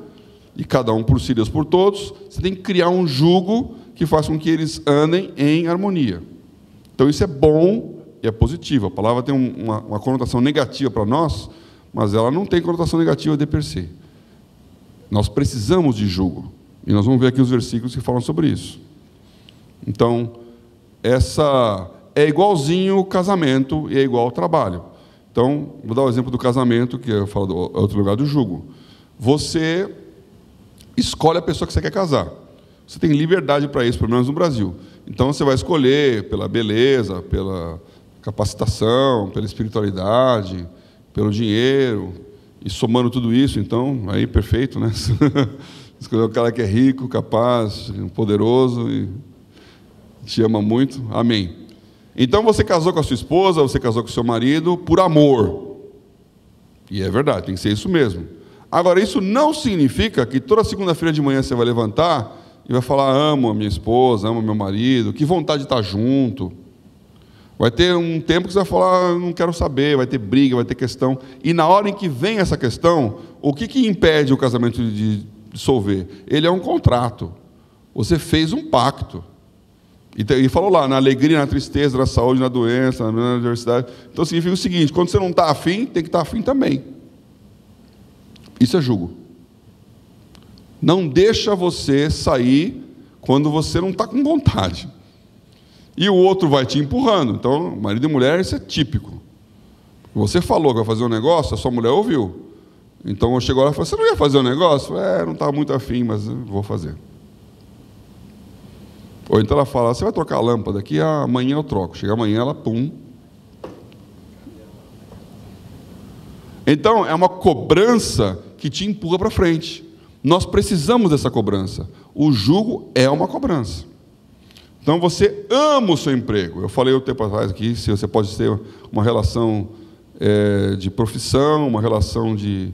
e cada um por si, Deus por todos, você tem que criar um jugo que faça com que eles andem em harmonia. Então, isso é bom e é positivo. A palavra tem uma conotação negativa para nós, mas ela não tem conotação negativa de per se. Nós precisamos de jugo. E nós vamos ver aqui os versículos que falam sobre isso. Então, essa é igualzinho o casamento e é igual ao trabalho. Então, vou dar o exemplo do casamento, que eu falo do outro lugar do jugo. Você escolhe a pessoa que você quer casar. Você tem liberdade para isso, pelo menos no Brasil. Então, você vai escolher pela beleza, pela capacitação, pela espiritualidade, pelo dinheiro, e somando tudo isso, então, aí perfeito, né? Escolher o cara que é rico, capaz, poderoso e te ama muito. Amém. Então, você casou com a sua esposa, você casou com o seu marido por amor. E é verdade, tem que ser isso mesmo. Agora, isso não significa que toda segunda-feira de manhã você vai levantar e vai falar, amo a minha esposa, amo meu marido, que vontade de estar junto. Vai ter um tempo que você vai falar, não quero saber, vai ter briga, vai ter questão. E na hora em que vem essa questão, o que impede o casamento de dissolver? Ele é um contrato. Você fez um pacto. E falou lá, na alegria, na tristeza, na saúde, na doença, na adversidade. Então significa o seguinte, quando você não está afim, tem que estar afim também. Isso é jugo. Não deixa você sair quando você não está com vontade. E o outro vai te empurrando. Então, marido e mulher, isso é típico. Você falou que vai fazer um negócio, a sua mulher ouviu. Então, eu chego lá e falo, você não ia fazer um negócio? Não estava muito afim, mas eu vou fazer. Ou então ela fala, você vai trocar a lâmpada aqui? Amanhã eu troco. Chega amanhã, ela pum. Então, é uma cobrança que te empurra para frente. Nós precisamos dessa cobrança. O jugo é uma cobrança. Então, você ama o seu emprego. Eu falei um tempo atrás aqui, se você pode ter uma relação de profissão, uma relação de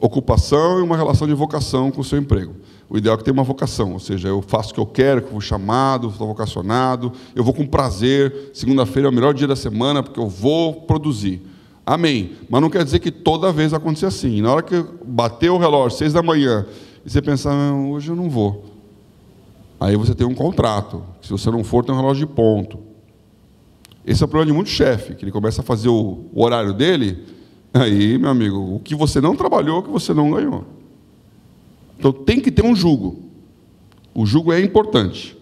ocupação e uma relação de vocação com o seu emprego. O ideal é que tenha uma vocação, ou seja, eu faço o que eu quero, que eu fui chamado, estou vocacionado, eu vou com prazer, segunda-feira é o melhor dia da semana, porque eu vou produzir. Amém. Mas não quer dizer que toda vez vai acontecer assim. Na hora que bater o relógio, 6 da manhã, e você pensar, hoje eu não vou. Aí você tem um contrato. Se você não for, tem um relógio de ponto. Esse é o problema de muito chefe, que ele começa a fazer o horário dele, aí, meu amigo, o que você não trabalhou, o que você não ganhou. Então tem que ter um jugo. O jugo é importante.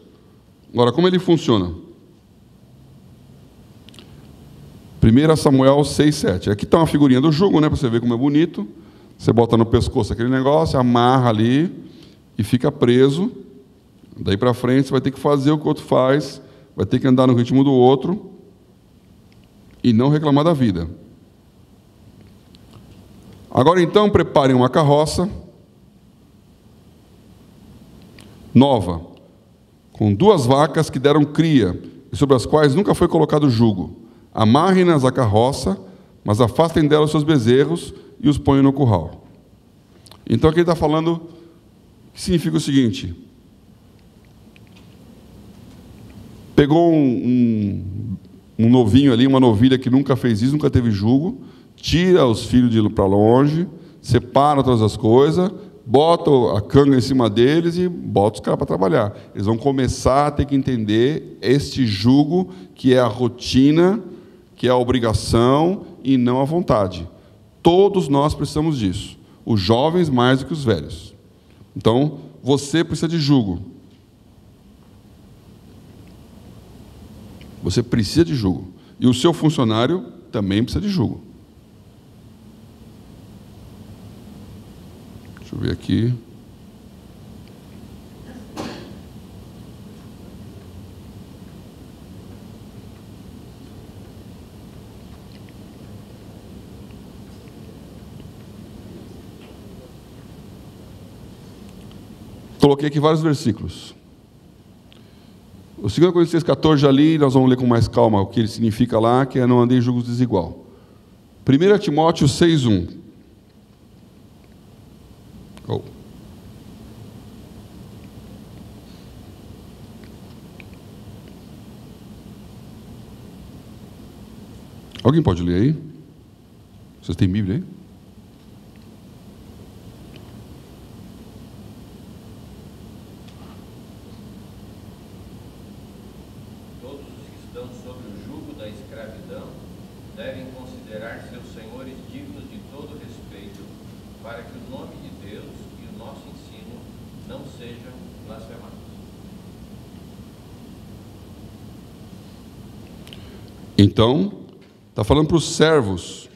Agora, como ele funciona? 1 Samuel 6,7. Aqui está uma figurinha do jugo, né, para você ver como é bonito. Você bota no pescoço aquele negócio, amarra ali e fica preso. Daí para frente você vai ter que fazer o que o outro faz, vai ter que andar no ritmo do outro e não reclamar da vida. Agora então preparem uma carroça nova, com 2 vacas que deram cria e sobre as quais nunca foi colocado jugo. Amarrem-nas à carroça, mas afastem dela os seus bezerros e os ponham no curral. Então aqui ele está falando que significa o seguinte: pegou um novinho ali, uma novilha que nunca fez isso, nunca teve jugo, tira os filhos para longe, separa todas as coisas, bota a canga em cima deles e bota os caras para trabalhar. Eles vão começar a ter que entender este jugo, que é a rotina, que é a obrigação e não a vontade. Todos nós precisamos disso. Os jovens mais do que os velhos. Então, você precisa de jugo. Você precisa de jugo. E o seu funcionário também precisa de jugo. Deixa eu ver aqui. Coloquei aqui vários versículos. O 2 Coríntios 6,14 ali, nós vamos ler com mais calma o que ele significa lá, que é não andei em julgos desigual. 1 Timóteo 6,1. Alguém pode ler aí? Vocês têm Bíblia aí? devem considerar seus senhores dignos de todo respeito, para que o nome de Deus e o nosso ensino não sejam blasfemados. Então, está falando para os servos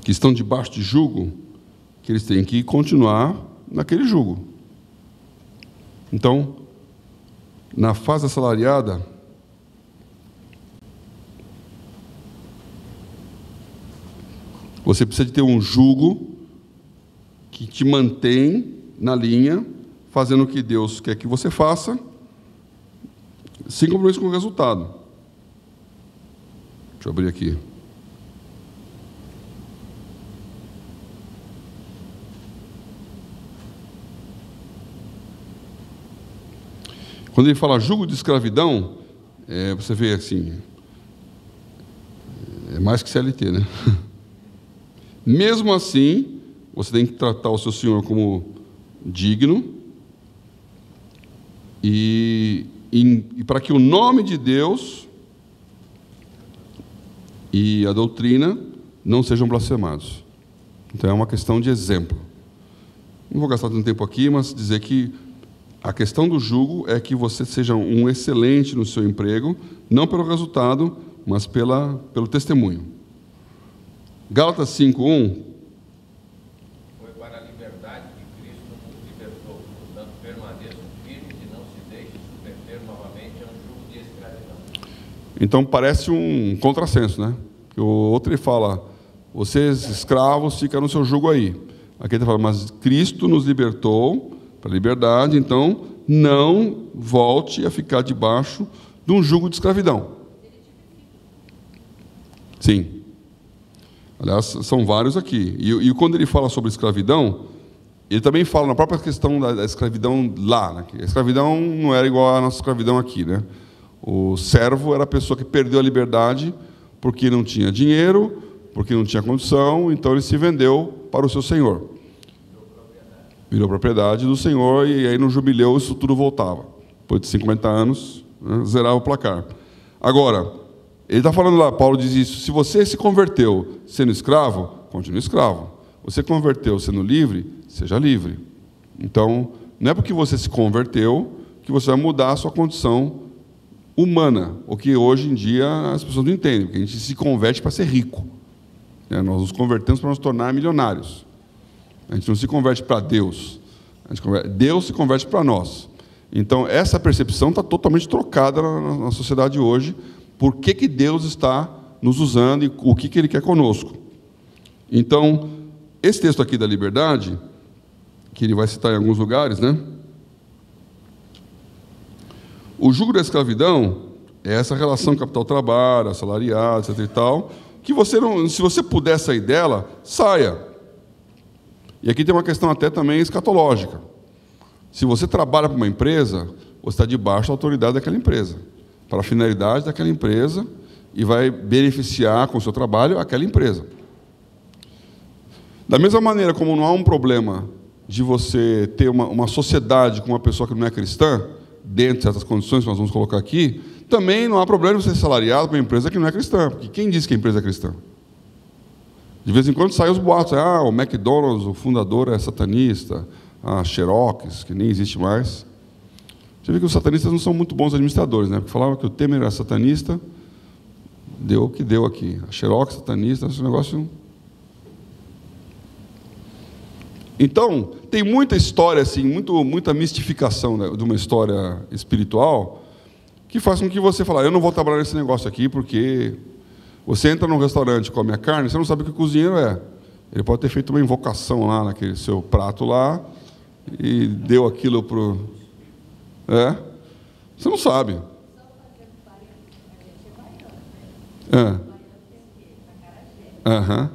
que estão debaixo de jugo, que eles têm que continuar naquele jugo. Então, na fase assalariada, você precisa de ter um jugo que te mantém na linha, fazendo o que Deus quer que você faça, sem compromisso com o resultado. Deixa eu abrir aqui. Quando ele fala jugo de escravidão, você vê assim, é mais que CLT, né? Mesmo assim, você tem que tratar o seu senhor como digno e para que o nome de Deus e a doutrina não sejam blasfemados. Então é uma questão de exemplo. Não vou gastar tanto tempo aqui, mas dizer que a questão do jugo é que você seja um excelente no seu emprego, não pelo resultado, mas pelo testemunho. Gálatas 5:1. Foi para a liberdade que Cristo nos libertou, portanto permaneçam firmes e não se deixem submeter novamente a um jugo de escravidão. Então parece um contrassenso, né? Que o outro ele fala, vocês escravos ficam no seu jugo aí. Aqui ele fala, mas Cristo nos libertou para a liberdade, então não volte a ficar debaixo de um jugo de escravidão. Sim. Aliás, são vários aqui. E quando ele fala sobre escravidão, ele também fala na própria questão da escravidão lá. Né? A escravidão não era igual à nossa escravidão aqui. Né? O servo era a pessoa que perdeu a liberdade porque não tinha dinheiro, porque não tinha condição, então ele se vendeu para o seu senhor. Virou propriedade do senhor, e aí no jubileu isso tudo voltava. Depois de 50 anos, né, zerava o placar. Agora, ele está falando lá, Paulo diz isso, se você se converteu sendo escravo, continue escravo. Você converteu sendo livre, seja livre. Então, não é porque você se converteu que você vai mudar a sua condição humana, o que hoje em dia as pessoas não entendem, porque a gente se converte para ser rico. Nós nos convertemos para nos tornar milionários. A gente não se converte para Deus. Deus se converte para nós. Então, essa percepção está totalmente trocada na sociedade hoje. Por que Deus está nos usando e o que Ele quer conosco. Então, esse texto aqui da liberdade, que ele vai citar em alguns lugares, né? O jugo da escravidão é essa relação capital-trabalho, assalariado, etc. e tal, que você não, se você puder sair dela, saia. E aqui tem uma questão até também escatológica. Se você trabalha para uma empresa, você está debaixo da autoridade daquela empresa, para a finalidade daquela empresa, e vai beneficiar com o seu trabalho aquela empresa. Da mesma maneira como não há um problema de você ter uma sociedade com uma pessoa que não é cristã, dentro de certas condições que nós vamos colocar aqui, também não há problema de você ser salariado para uma empresa que não é cristã, porque quem disse que a empresa é cristã? De vez em quando saem os boatos, o McDonald's, o fundador é satanista, a Xerox, que nem existe mais. Você vê que os satanistas não são muito bons administradores, né? Porque falavam que o Temer era satanista, deu o que deu aqui. A Xerox, satanista, esse negócio... Então, tem muita história, assim, muita mistificação, né, de uma história espiritual, que faz com que você fale, eu não vou trabalhar nesse negócio aqui, porque você entra num restaurante e come a carne, você não sabe o que o cozinheiro é. Ele pode ter feito uma invocação lá, naquele seu prato lá, e deu aquilo para o... Você não sabe. Aham.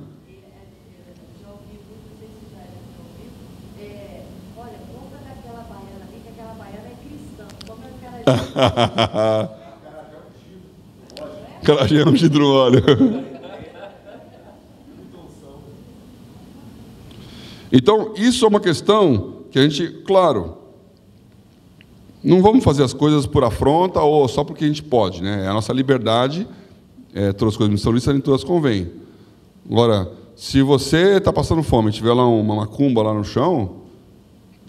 Acarajé ungido no óleo. Então, isso é uma questão que a gente, claro, não vamos fazer as coisas por afronta ou só porque a gente pode, né? É a nossa liberdade todas as coisas me são lícitas, nem todas convêm. Agora, se você está passando fome e tiver lá uma macumba lá no chão,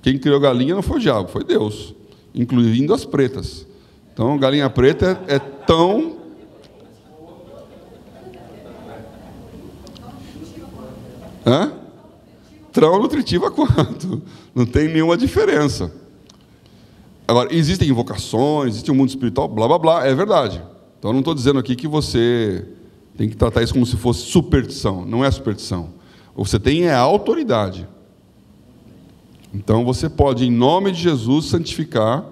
quem criou galinha não foi o diabo, foi Deus, incluindo as pretas. Então, galinha preta é tão... Tão nutritiva quanto. Não tem nenhuma diferença. Agora, existem invocações, existe um mundo espiritual, blá, blá, blá, é verdade. Então, eu não estou dizendo aqui que você tem que tratar isso como se fosse superstição. Não é superstição. O que você tem é a autoridade. Então, você pode, em nome de Jesus, santificar,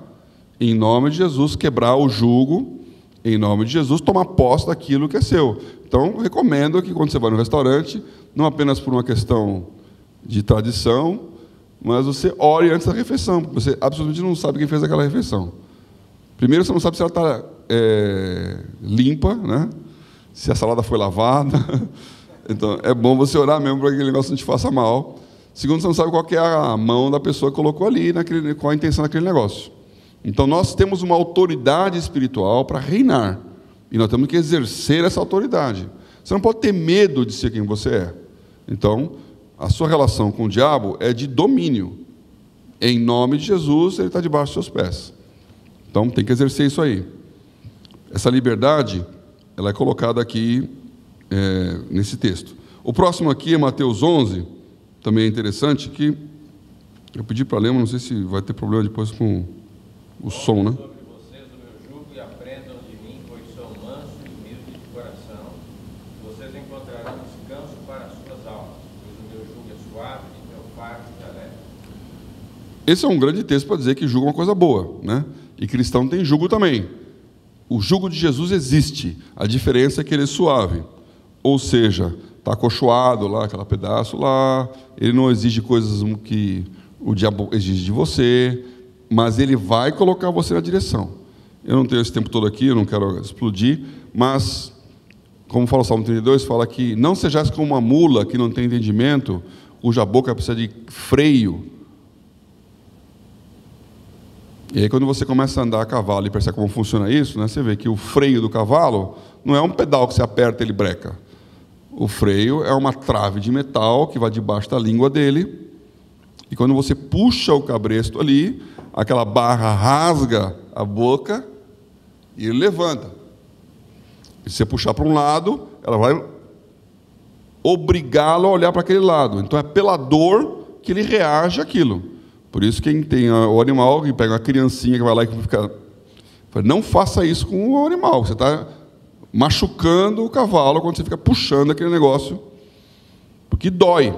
em nome de Jesus, quebrar o jugo, em nome de Jesus, tomar posse daquilo que é seu. Então, recomendo que quando você vai no restaurante, não apenas por uma questão de tradição, mas você ore antes da refeição, porque você absolutamente não sabe quem fez aquela refeição. Primeiro, você não sabe se ela está limpa, né? Se a salada foi lavada. Então, é bom você orar mesmo para que aquele negócio não te faça mal. Segundo, você não sabe qual que é a mão da pessoa que colocou ali, qual a intenção daquele negócio. Então, nós temos uma autoridade espiritual para reinar. E nós temos que exercer essa autoridade. Você não pode ter medo de ser quem você é. Então, a sua relação com o diabo é de domínio. Em nome de Jesus, ele está debaixo dos seus pés. Então, tem que exercer isso aí. Essa liberdade, ela é colocada aqui nesse texto. O próximo aqui é Mateus 11, também é interessante, que eu pedi para ler, mas não sei se vai ter problema depois com o som, né? Sobre vocês o meu jugo e aprendam de mim, pois sou manso e humilde de coração. Vocês encontrarão descanso para as suas almas, pois o meu jugo é suave e meu fardo é leve. Esse é um grande texto para dizer que jugo é uma coisa boa, né? E cristão tem jugo também. O jugo de Jesus existe, a diferença é que ele é suave, ou seja, está acolchoado lá, aquele pedaço lá, ele não exige coisas que o diabo exige de você, mas ele vai colocar você na direção. Eu não tenho esse tempo todo aqui, eu não quero explodir, mas, como fala o Salmo 32, fala que não sejais como uma mula que não tem entendimento, cuja boca precisa de freio. E aí, quando você começa a andar a cavalo e percebe como funciona isso, né, você vê que o freio do cavalo não é um pedal que você aperta e ele breca. O freio é uma trave de metal que vai debaixo da língua dele, e quando você puxa o cabresto ali, aquela barra rasga a boca e ele levanta. E se você puxar para um lado, ela vai obrigá-lo a olhar para aquele lado. Então é pela dor que ele reage àquilo. Por isso, quem tem o animal, que pega uma criancinha que vai lá e fica... Não faça isso com o animal. Você está machucando o cavalo quando você fica puxando aquele negócio, porque dói.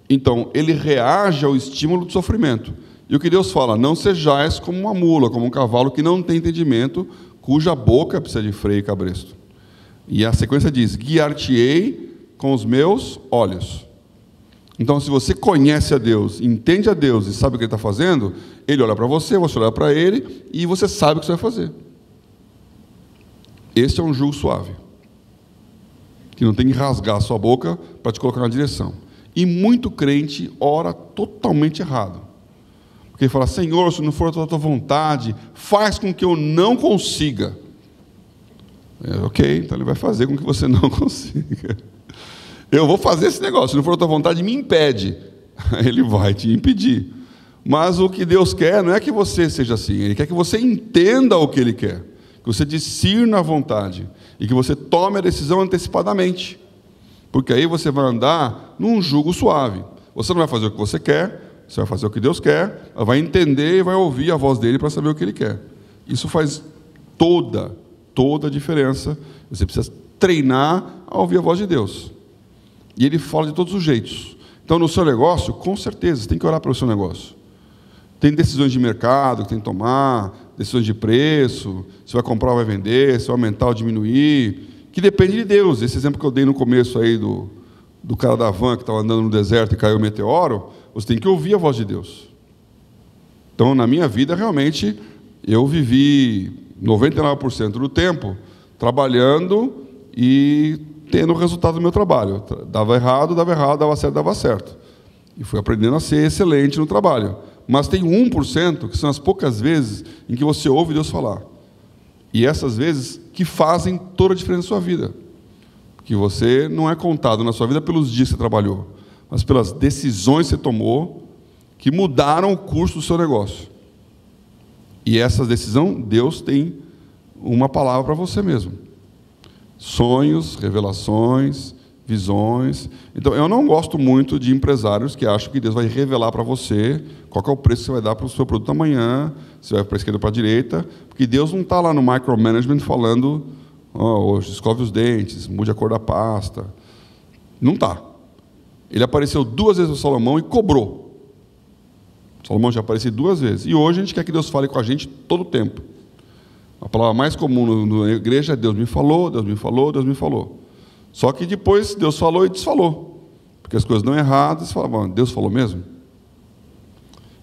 Então, ele reage ao estímulo do sofrimento. E o que Deus fala, não sejais como uma mula, como um cavalo que não tem entendimento, cuja boca precisa de freio e cabresto. E a sequência diz, guiar-te-ei com os meus olhos. Então, se você conhece a Deus, entende a Deus e sabe o que Ele está fazendo, Ele olha para você, você olha para Ele, e você sabe o que você vai fazer. Esse é um jugo suave, que não tem que rasgar a sua boca para te colocar na direção. E muito crente ora totalmente errado. Porque ele fala, Senhor, se não for a tua vontade, faz com que eu não consiga. Ok, então Ele vai fazer com que você não consiga. Eu vou fazer esse negócio, se não for a tua vontade, me impede. Ele vai te impedir. Mas o que Deus quer não é que você seja assim, Ele quer que você entenda o que Ele quer, que você discirna a vontade e que você tome a decisão antecipadamente, porque aí você vai andar num jugo suave. Você não vai fazer o que você quer, você vai fazer o que Deus quer, vai entender e vai ouvir a voz dEle para saber o que Ele quer. Isso faz toda a diferença. Você precisa treinar a ouvir a voz de Deus. E Ele fala de todos os jeitos. Então, no seu negócio, com certeza, você tem que orar pelo seu negócio. Tem decisões de mercado que tem que tomar, decisões de preço, se vai comprar ou vai vender, se vai aumentar ou diminuir, que depende de Deus. Esse exemplo que eu dei no começo aí do cara da van que estava andando no deserto e caiu o meteoro, você tem que ouvir a voz de Deus. Então, na minha vida, realmente, eu vivi 99% do tempo trabalhando e tendo o resultado do meu trabalho. Dava errado, dava certo. E fui aprendendo a ser excelente no trabalho. Mas tem 1%, que são as poucas vezes em que você ouve Deus falar. E essas vezes que fazem toda a diferença na sua vida. Que você não é contado na sua vida pelos dias que você trabalhou, mas pelas decisões que você tomou que mudaram o curso do seu negócio. E essa decisão, Deus tem uma palavra para você mesmo. Sonhos, revelações, visões. Então, eu não gosto muito de empresários que acham que Deus vai revelar para você qual que é o preço que você vai dar para o seu produto amanhã, se vai para a esquerda ou para a direita, porque Deus não está lá no micromanagement falando, hoje, escove os dentes, mude a cor da pasta. Não está. Ele apareceu 2 vezes para Salomão e cobrou. Salomão já apareceu 2 vezes. E hoje a gente quer que Deus fale com a gente todo o tempo. A palavra mais comum na igreja é Deus me falou, Deus me falou, Deus me falou. Só que depois Deus falou e desfalou. Porque as coisas dão errado, e você fala, bom, Deus falou mesmo?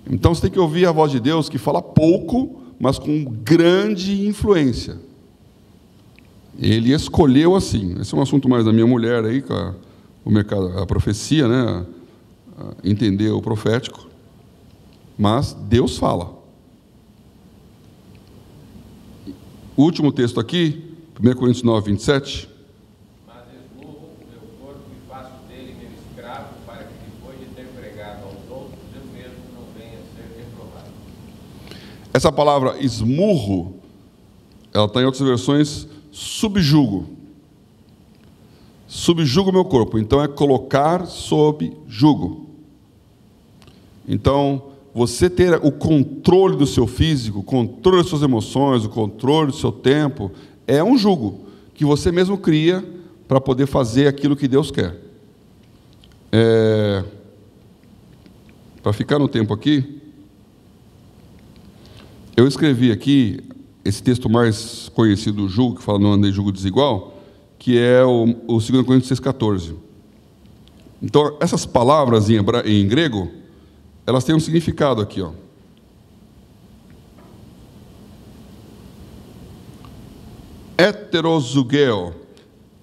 Então você tem que ouvir a voz de Deus, que fala pouco, mas com grande influência. Ele escolheu assim. Esse é um assunto mais da minha mulher aí, com o mercado, a profecia, né? Entender o profético. Mas Deus fala. O último texto aqui, 1 Coríntios 9, 27. Mas esmurro o meu corpo e faço dele meu escravo, para que depois de ter pregado aos outros, eu mesmo não venha a ser reprovado. Essa palavra esmurro, ela está em outras versões, subjugo. Subjugo o meu corpo. Então é colocar sob jugo. Então, você ter o controle do seu físico, o controle das suas emoções, o controle do seu tempo, é um jugo que você mesmo cria para poder fazer aquilo que Deus quer. Para ficar no tempo aqui, eu escrevi aqui esse texto mais conhecido do jugo, que fala não andei jugo desigual, que é o 2 Coríntios 6,14. Então, essas palavras em grego, elas têm um significado aqui, ó. Heterozugeo.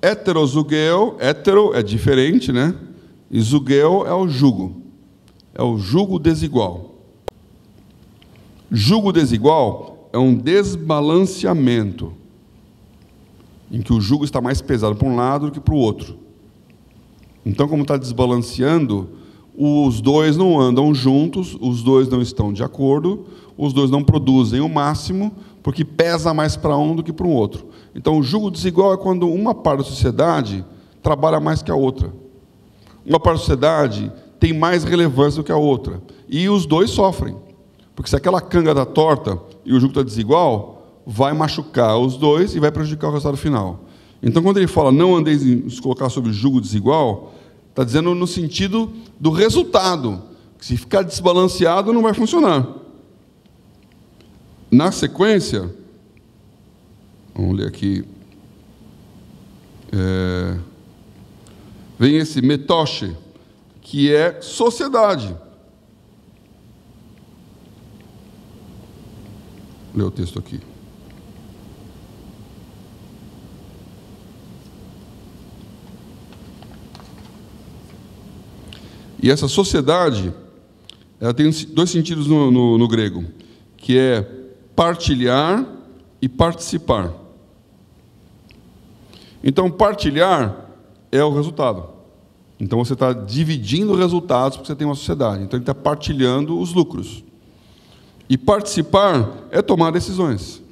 Heterozugeo, hetero é diferente, né? E zugeo é o jugo. É o jugo desigual. Jugo desigual é um desbalanceamento, em que o jugo está mais pesado para um lado do que para o outro. Então, como está desbalanceando, os dois não andam juntos, os dois não estão de acordo, os dois não produzem o máximo, porque pesa mais para um do que para o outro. Então, o jugo desigual é quando uma parte da sociedade trabalha mais que a outra. Uma parte da sociedade tem mais relevância do que a outra. E os dois sofrem. Porque se aquela canga está torta e o jugo está desigual, vai machucar os dois e vai prejudicar o resultado final. Então, quando ele fala, não andeis em se colocar sobre jugo desigual, está dizendo no sentido do resultado. Que se ficar desbalanceado, não vai funcionar. Na sequência, vamos ler aqui, vem esse metoche, que é sociedade. Vou ler o texto aqui. E essa sociedade, ela tem 2 sentidos no grego, que é partilhar e participar. Então, partilhar é o resultado. Então, você está dividindo resultados porque você tem uma sociedade. Então, ele está partilhando os lucros. E participar é tomar decisões.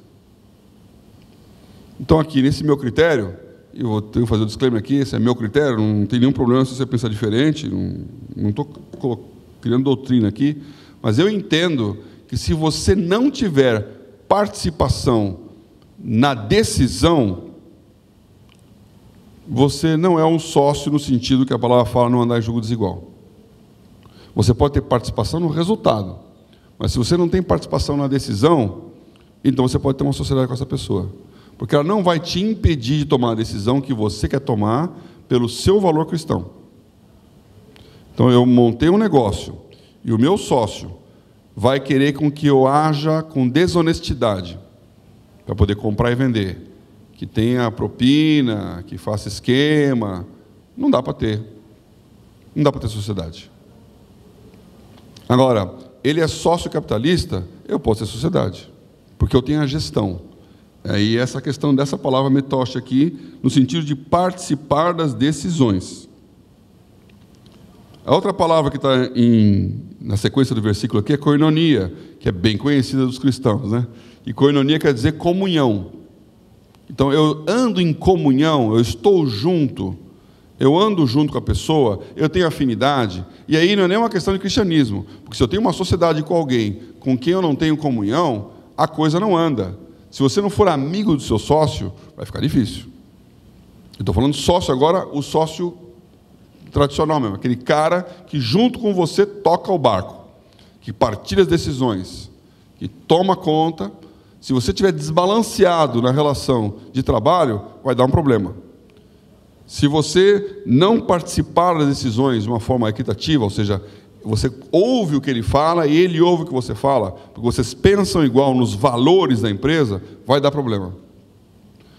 Então, aqui, nesse meu critério, eu tenho que fazer o disclaimer aqui, esse é meu critério, não tem nenhum problema se você pensar diferente, não estou criando doutrina aqui, mas eu entendo que se você não tiver participação na decisão, você não é um sócio no sentido que a palavra fala não andar em jogo desigual. Você pode ter participação no resultado, mas se você não tem participação na decisão, então você pode ter uma sociedade com essa pessoa. Porque ela não vai te impedir de tomar a decisão que você quer tomar pelo seu valor cristão. Então, eu montei um negócio e o meu sócio vai querer com que eu haja com desonestidade para poder comprar e vender. Que tenha propina, que faça esquema. Não dá para ter. Não dá para ter sociedade. Agora, ele é sócio capitalista, eu posso ter sociedade. Porque eu tenho a gestão. Aí essa questão dessa palavra metoche aqui, no sentido de participar das decisões. A outra palavra que está na sequência do versículo aqui é koinonia, que é bem conhecida dos cristãos, né? E koinonia quer dizer comunhão. Então, eu ando em comunhão, eu estou junto, eu ando junto com a pessoa, eu tenho afinidade, e aí não é nem uma questão de cristianismo, porque se eu tenho uma sociedade com alguém com quem eu não tenho comunhão, a coisa não anda. Se você não for amigo do seu sócio, vai ficar difícil. Eu estou falando sócio agora, o sócio tradicional mesmo, aquele cara que junto com você toca o barco, que partilha as decisões, que toma conta. Se você estiver desbalanceado na relação de trabalho, vai dar um problema. Se você não participar das decisões de uma forma equitativa, ou seja, você ouve o que ele fala e ele ouve o que você fala, porque vocês pensam igual nos valores da empresa, vai dar problema.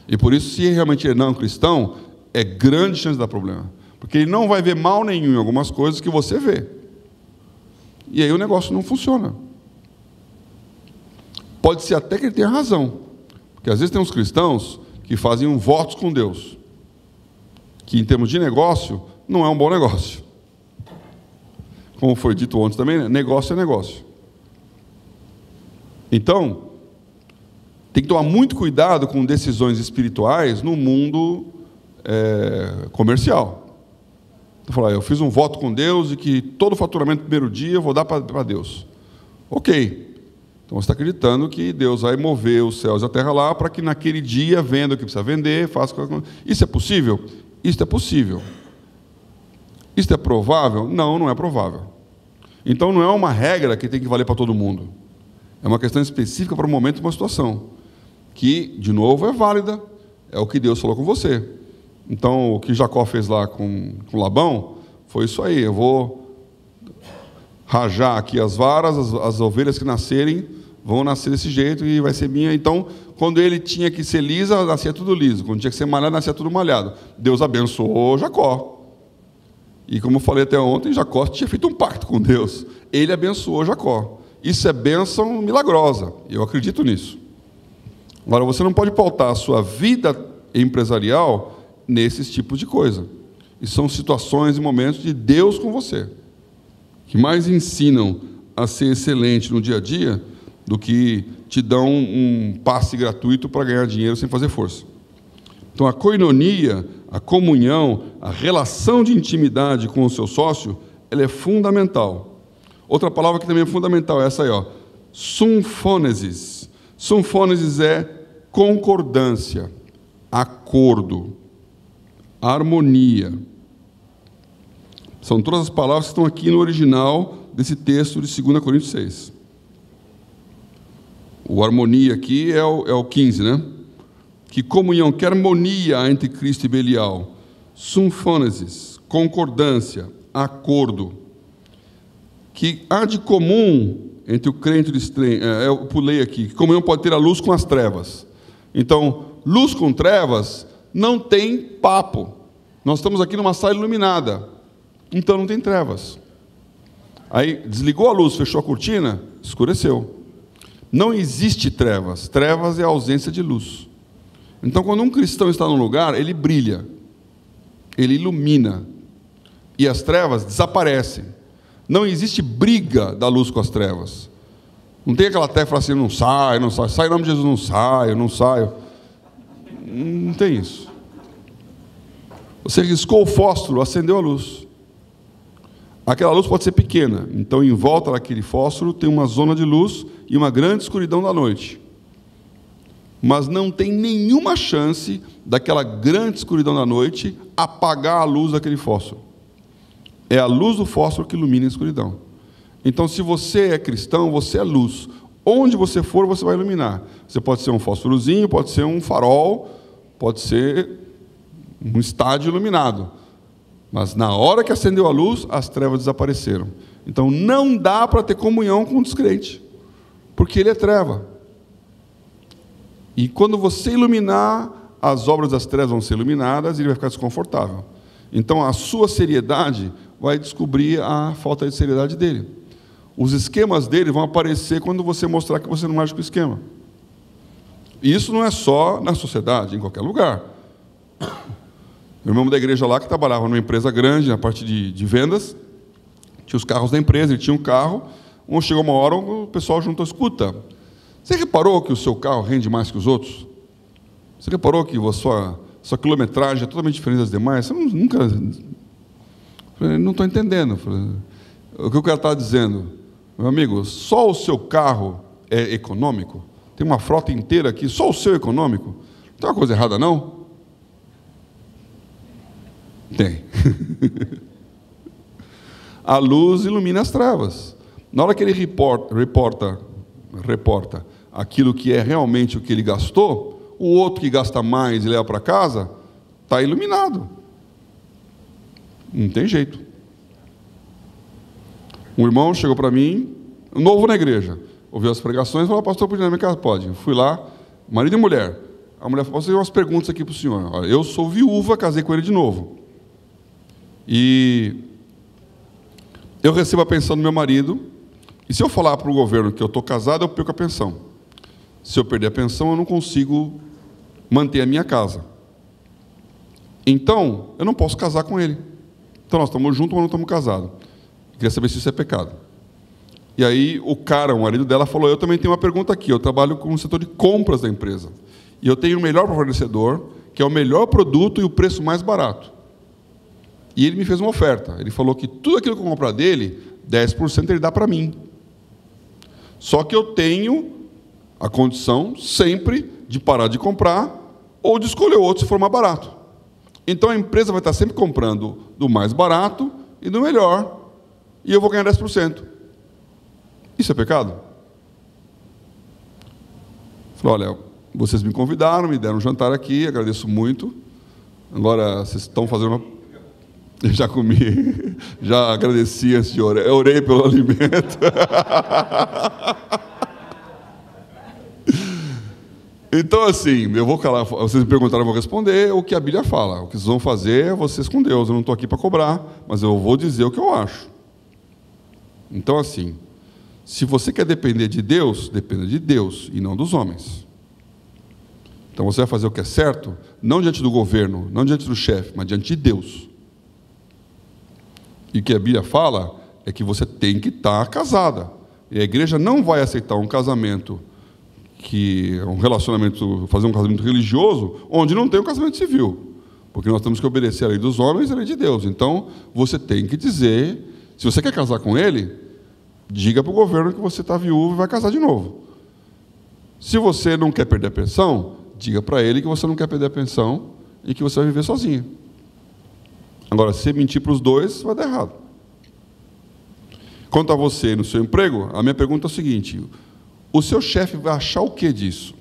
E por isso, se realmente ele não é um cristão, é grande chance de dar problema. Porque ele não vai ver mal nenhum em algumas coisas que você vê. E aí o negócio não funciona. Pode ser até que ele tenha razão. Porque às vezes tem uns cristãos que fazem votos com Deus, que em termos de negócio, não é um bom negócio. Como foi dito ontem também, né? Negócio é negócio. Então, tem que tomar muito cuidado com decisões espirituais no mundo comercial. Eu fiz um voto com Deus e que todo o faturamento do primeiro dia eu vou dar para Deus. Ok. Então você está acreditando que Deus vai mover os céus e a terra lá para que naquele dia venda o que precisa vender, faça... Isso é possível? Isso é possível. Isso é provável? Não, não é provável. Então não é uma regra que tem que valer para todo mundo. É uma questão específica para um momento e uma situação. Que, de novo, é válida. É o que Deus falou com você. Então, o que Jacó fez lá com Labão, foi isso aí. Eu vou rajar aqui as varas, as ovelhas que nascerem, vão nascer desse jeito e vai ser minha. Então, quando ele tinha que ser lisa, nascia tudo liso. Quando tinha que ser malhado, nascia tudo malhado. Deus abençoou Jacó. E como eu falei até ontem, Jacó tinha feito um pacto com Deus. Ele abençoou Jacó. Isso é bênção milagrosa. Eu acredito nisso. Agora, você não pode pautar a sua vida empresarial nesses tipos de coisa. E são situações e momentos de Deus com você, que mais ensinam a ser excelente no dia a dia do que te dão um passe gratuito para ganhar dinheiro sem fazer força. Então, a koinonia, a comunhão, a relação de intimidade com o seu sócio, ela é fundamental. Outra palavra que também é fundamental é essa aí, ó, symphônesis. Symphônesis é concordância, acordo, harmonia. São todas as palavras que estão aqui no original desse texto de 2 Coríntios 6. O harmonia aqui é o 15, né? Que comunhão, que harmonia entre Cristo e Belial. Symphônesis, concordância, acordo. Que há de comum entre o crente e o estranho. Eu pulei aqui. Que comunhão pode ter a luz com as trevas. Então, luz com trevas não tem papo. Nós estamos aqui numa sala iluminada. Então não tem trevas. Aí desligou a luz, fechou a cortina, escureceu. Não existe trevas. Trevas é a ausência de luz. Então, quando um cristão está num lugar, ele brilha, ele ilumina, e as trevas desaparecem. Não existe briga da luz com as trevas. Não tem aquela terra que fala assim, não sai, não sai, sai em nome de Jesus, não saio, não saio. Não tem isso. Você riscou o fósforo, acendeu a luz. Aquela luz pode ser pequena, então em volta daquele fósforo tem uma zona de luz e uma grande escuridão da noite. Mas não tem nenhuma chance daquela grande escuridão da noite apagar a luz daquele fósforo. É a luz do fósforo que ilumina a escuridão. Então, se você é cristão, você é luz. Onde você for, você vai iluminar. Você pode ser um fósforozinho, pode ser um farol, pode ser um estádio iluminado. Mas na hora que acendeu a luz, as trevas desapareceram. Então, não dá para ter comunhão com o descrente, porque ele é treva. E quando você iluminar, as obras das trevas vão ser iluminadas e ele vai ficar desconfortável. Então, a sua seriedade vai descobrir a falta de seriedade dele. Os esquemas dele vão aparecer quando você mostrar que você não age com o esquema. E isso não é só na sociedade, em qualquer lugar. Meu irmão da igreja lá, que trabalhava numa empresa grande, na parte de vendas, tinha os carros da empresa, ele tinha um carro, chegou uma hora, o pessoal juntou, escuta, você reparou que o seu carro rende mais que os outros? Você reparou que a sua quilometragem é totalmente diferente das demais? Você nunca... Eu não estou entendendo. O que o cara está dizendo? Meu amigo, só o seu carro é econômico? Tem uma frota inteira aqui, só o seu é econômico? Não tem uma coisa errada, não? Tem. A luz ilumina as trevas. Na hora que ele reporta aquilo que é realmente o que ele gastou, o outro que gasta mais e leva para casa, está iluminado. Não tem jeito. Um irmão chegou para mim, novo na igreja, ouviu as pregações e falou, pastor, pode ir na minha casa? Pode. Eu fui lá, marido e mulher. A mulher falou, posso fazer umas perguntas aqui para o senhor. Eu sou viúva, casei com ele de novo. E eu recebo a pensão do meu marido, e se eu falar para o governo que eu estou casado, eu perco a pensão. Se eu perder a pensão, eu não consigo manter a minha casa. Então, eu não posso casar com ele. Então, nós estamos juntos, mas não estamos casados. Queria saber se isso é pecado. E aí, o marido dela, falou, eu também tenho uma pergunta aqui, eu trabalho com o setor de compras da empresa, e eu tenho o melhor fornecedor, que é o melhor produto e o preço mais barato. E ele me fez uma oferta. Ele falou que tudo aquilo que eu comprar dele, 10% ele dá para mim. Só que eu tenho a condição sempre de parar de comprar ou de escolher outro se for mais barato. Então a empresa vai estar sempre comprando do mais barato e do melhor. E eu vou ganhar 10%. Isso é pecado? Falei, olha, vocês me convidaram, me deram um jantar aqui, agradeço muito. Agora vocês estão fazendo uma... Eu já comi, já agradeci antes de orar. Eu orei pelo alimento. Então, assim, eu vou calar, vocês me perguntaram, eu vou responder o que a Bíblia fala. O que vocês vão fazer é vocês com Deus. Eu não estou aqui para cobrar, mas eu vou dizer o que eu acho. Então, assim, se você quer depender de Deus, dependa de Deus e não dos homens. Então, você vai fazer o que é certo, não diante do governo, não diante do chefe, mas diante de Deus. E o que a Bíblia fala é que você tem que estar casada. E a igreja não vai aceitar um casamento que é um relacionamento, fazer um casamento religioso, onde não tem um casamento civil. Porque nós temos que obedecer a lei dos homens e a lei de Deus. Então, você tem que dizer, se você quer casar com ele, diga para o governo que você está viúvo e vai casar de novo. Se você não quer perder a pensão, diga para ele que você não quer perder a pensão e que você vai viver sozinho. Agora, se mentir para os dois, vai dar errado. Quanto a você no seu emprego, a minha pergunta é o seguinte, o seu chefe vai achar o que disso?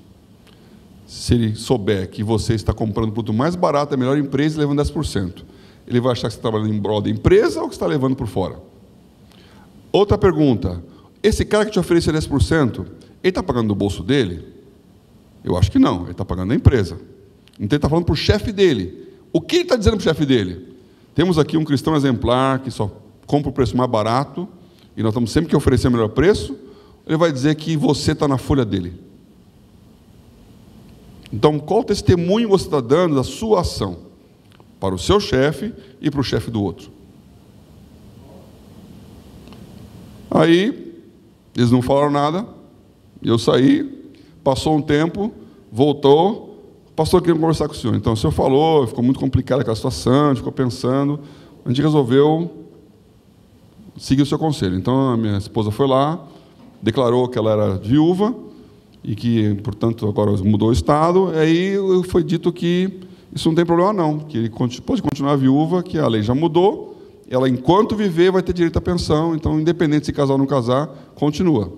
Se ele souber que você está comprando o produto mais barato da melhor empresa e levando 10%, ele vai achar que você está trabalhando em prol da empresa ou que você está levando por fora? Outra pergunta, esse cara que te ofereceu 10%, ele está pagando do bolso dele? Eu acho que não, ele está pagando da empresa. Então ele está falando para o chefe dele. O que ele está dizendo para o chefe dele? Temos aqui um cristão exemplar que só compra o preço mais barato, e nós estamos sempre que oferecer o melhor preço, ele vai dizer que você está na folha dele. Então, qual testemunho você está dando da sua ação? Para o seu chefe e para o chefe do outro. Aí, eles não falaram nada, eu saí, passou um tempo, voltou, pastor, queria conversar com o senhor. Então, o senhor falou, ficou muito complicada aquela situação, a gente ficou pensando, a gente resolveu seguir o seu conselho. Então, a minha esposa foi lá, declarou que ela era viúva e que, portanto, agora mudou o estado, aí foi dito que isso não tem problema não, que ele pode continuar viúva, que a lei já mudou, ela, enquanto viver, vai ter direito à pensão, então, independente se casar ou não casar, continua.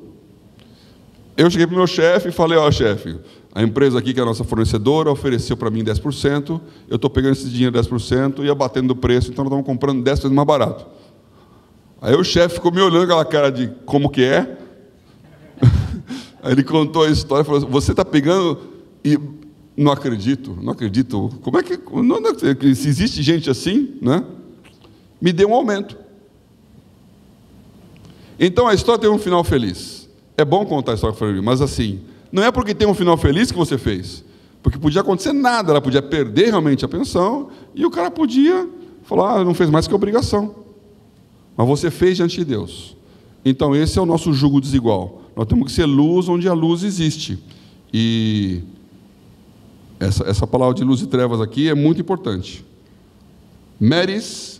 Eu cheguei para o meu chefe e falei, ó, chefe, a empresa aqui, que é a nossa fornecedora, ofereceu para mim 10%, eu estou pegando esse dinheiro 10% e abatendo o preço, então nós estamos comprando 10 vezes mais barato. Aí o chefe ficou me olhando com aquela cara de como que é. Aí ele contou a história e falou, você está pegando e não acredito. Como é que... se existe gente assim, né? Me deu um aumento. Então a história tem um final feliz. É bom contar a história feliz, mas assim, Não é porque tem um final feliz que você fez, porque podia acontecer nada, ela podia perder realmente a pensão, e o cara podia falar, não fez mais que obrigação. Mas você fez diante de Deus. Então esse é o nosso jugo desigual. Nós temos que ser luz onde a luz existe. E essa palavra de luz e trevas aqui é muito importante. Meris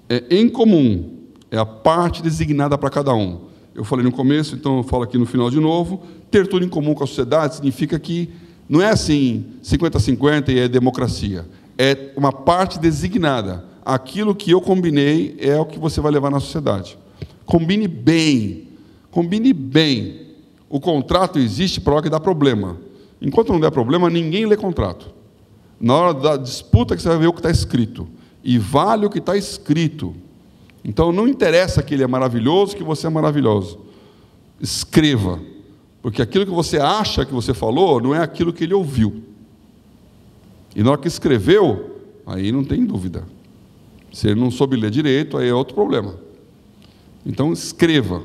é em comum, é a parte designada para cada um. Eu falei no começo, então eu falo aqui no final de novo. Ter tudo em comum com a sociedade significa que não é assim 50-50 e é democracia. É uma parte designada. Aquilo que eu combinei é o que você vai levar na sociedade. Combine bem. Combine bem. O contrato existe para a hora que dá problema. Enquanto não der problema, ninguém lê contrato. Na hora da disputa que você vai ver o que está escrito. E vale o que está escrito. Então, não interessa que ele é maravilhoso, que você é maravilhoso. Escreva. Porque aquilo que você acha que você falou, não é aquilo que ele ouviu. E na hora que escreveu, aí não tem dúvida. Se ele não soube ler direito, aí é outro problema. Então, escreva.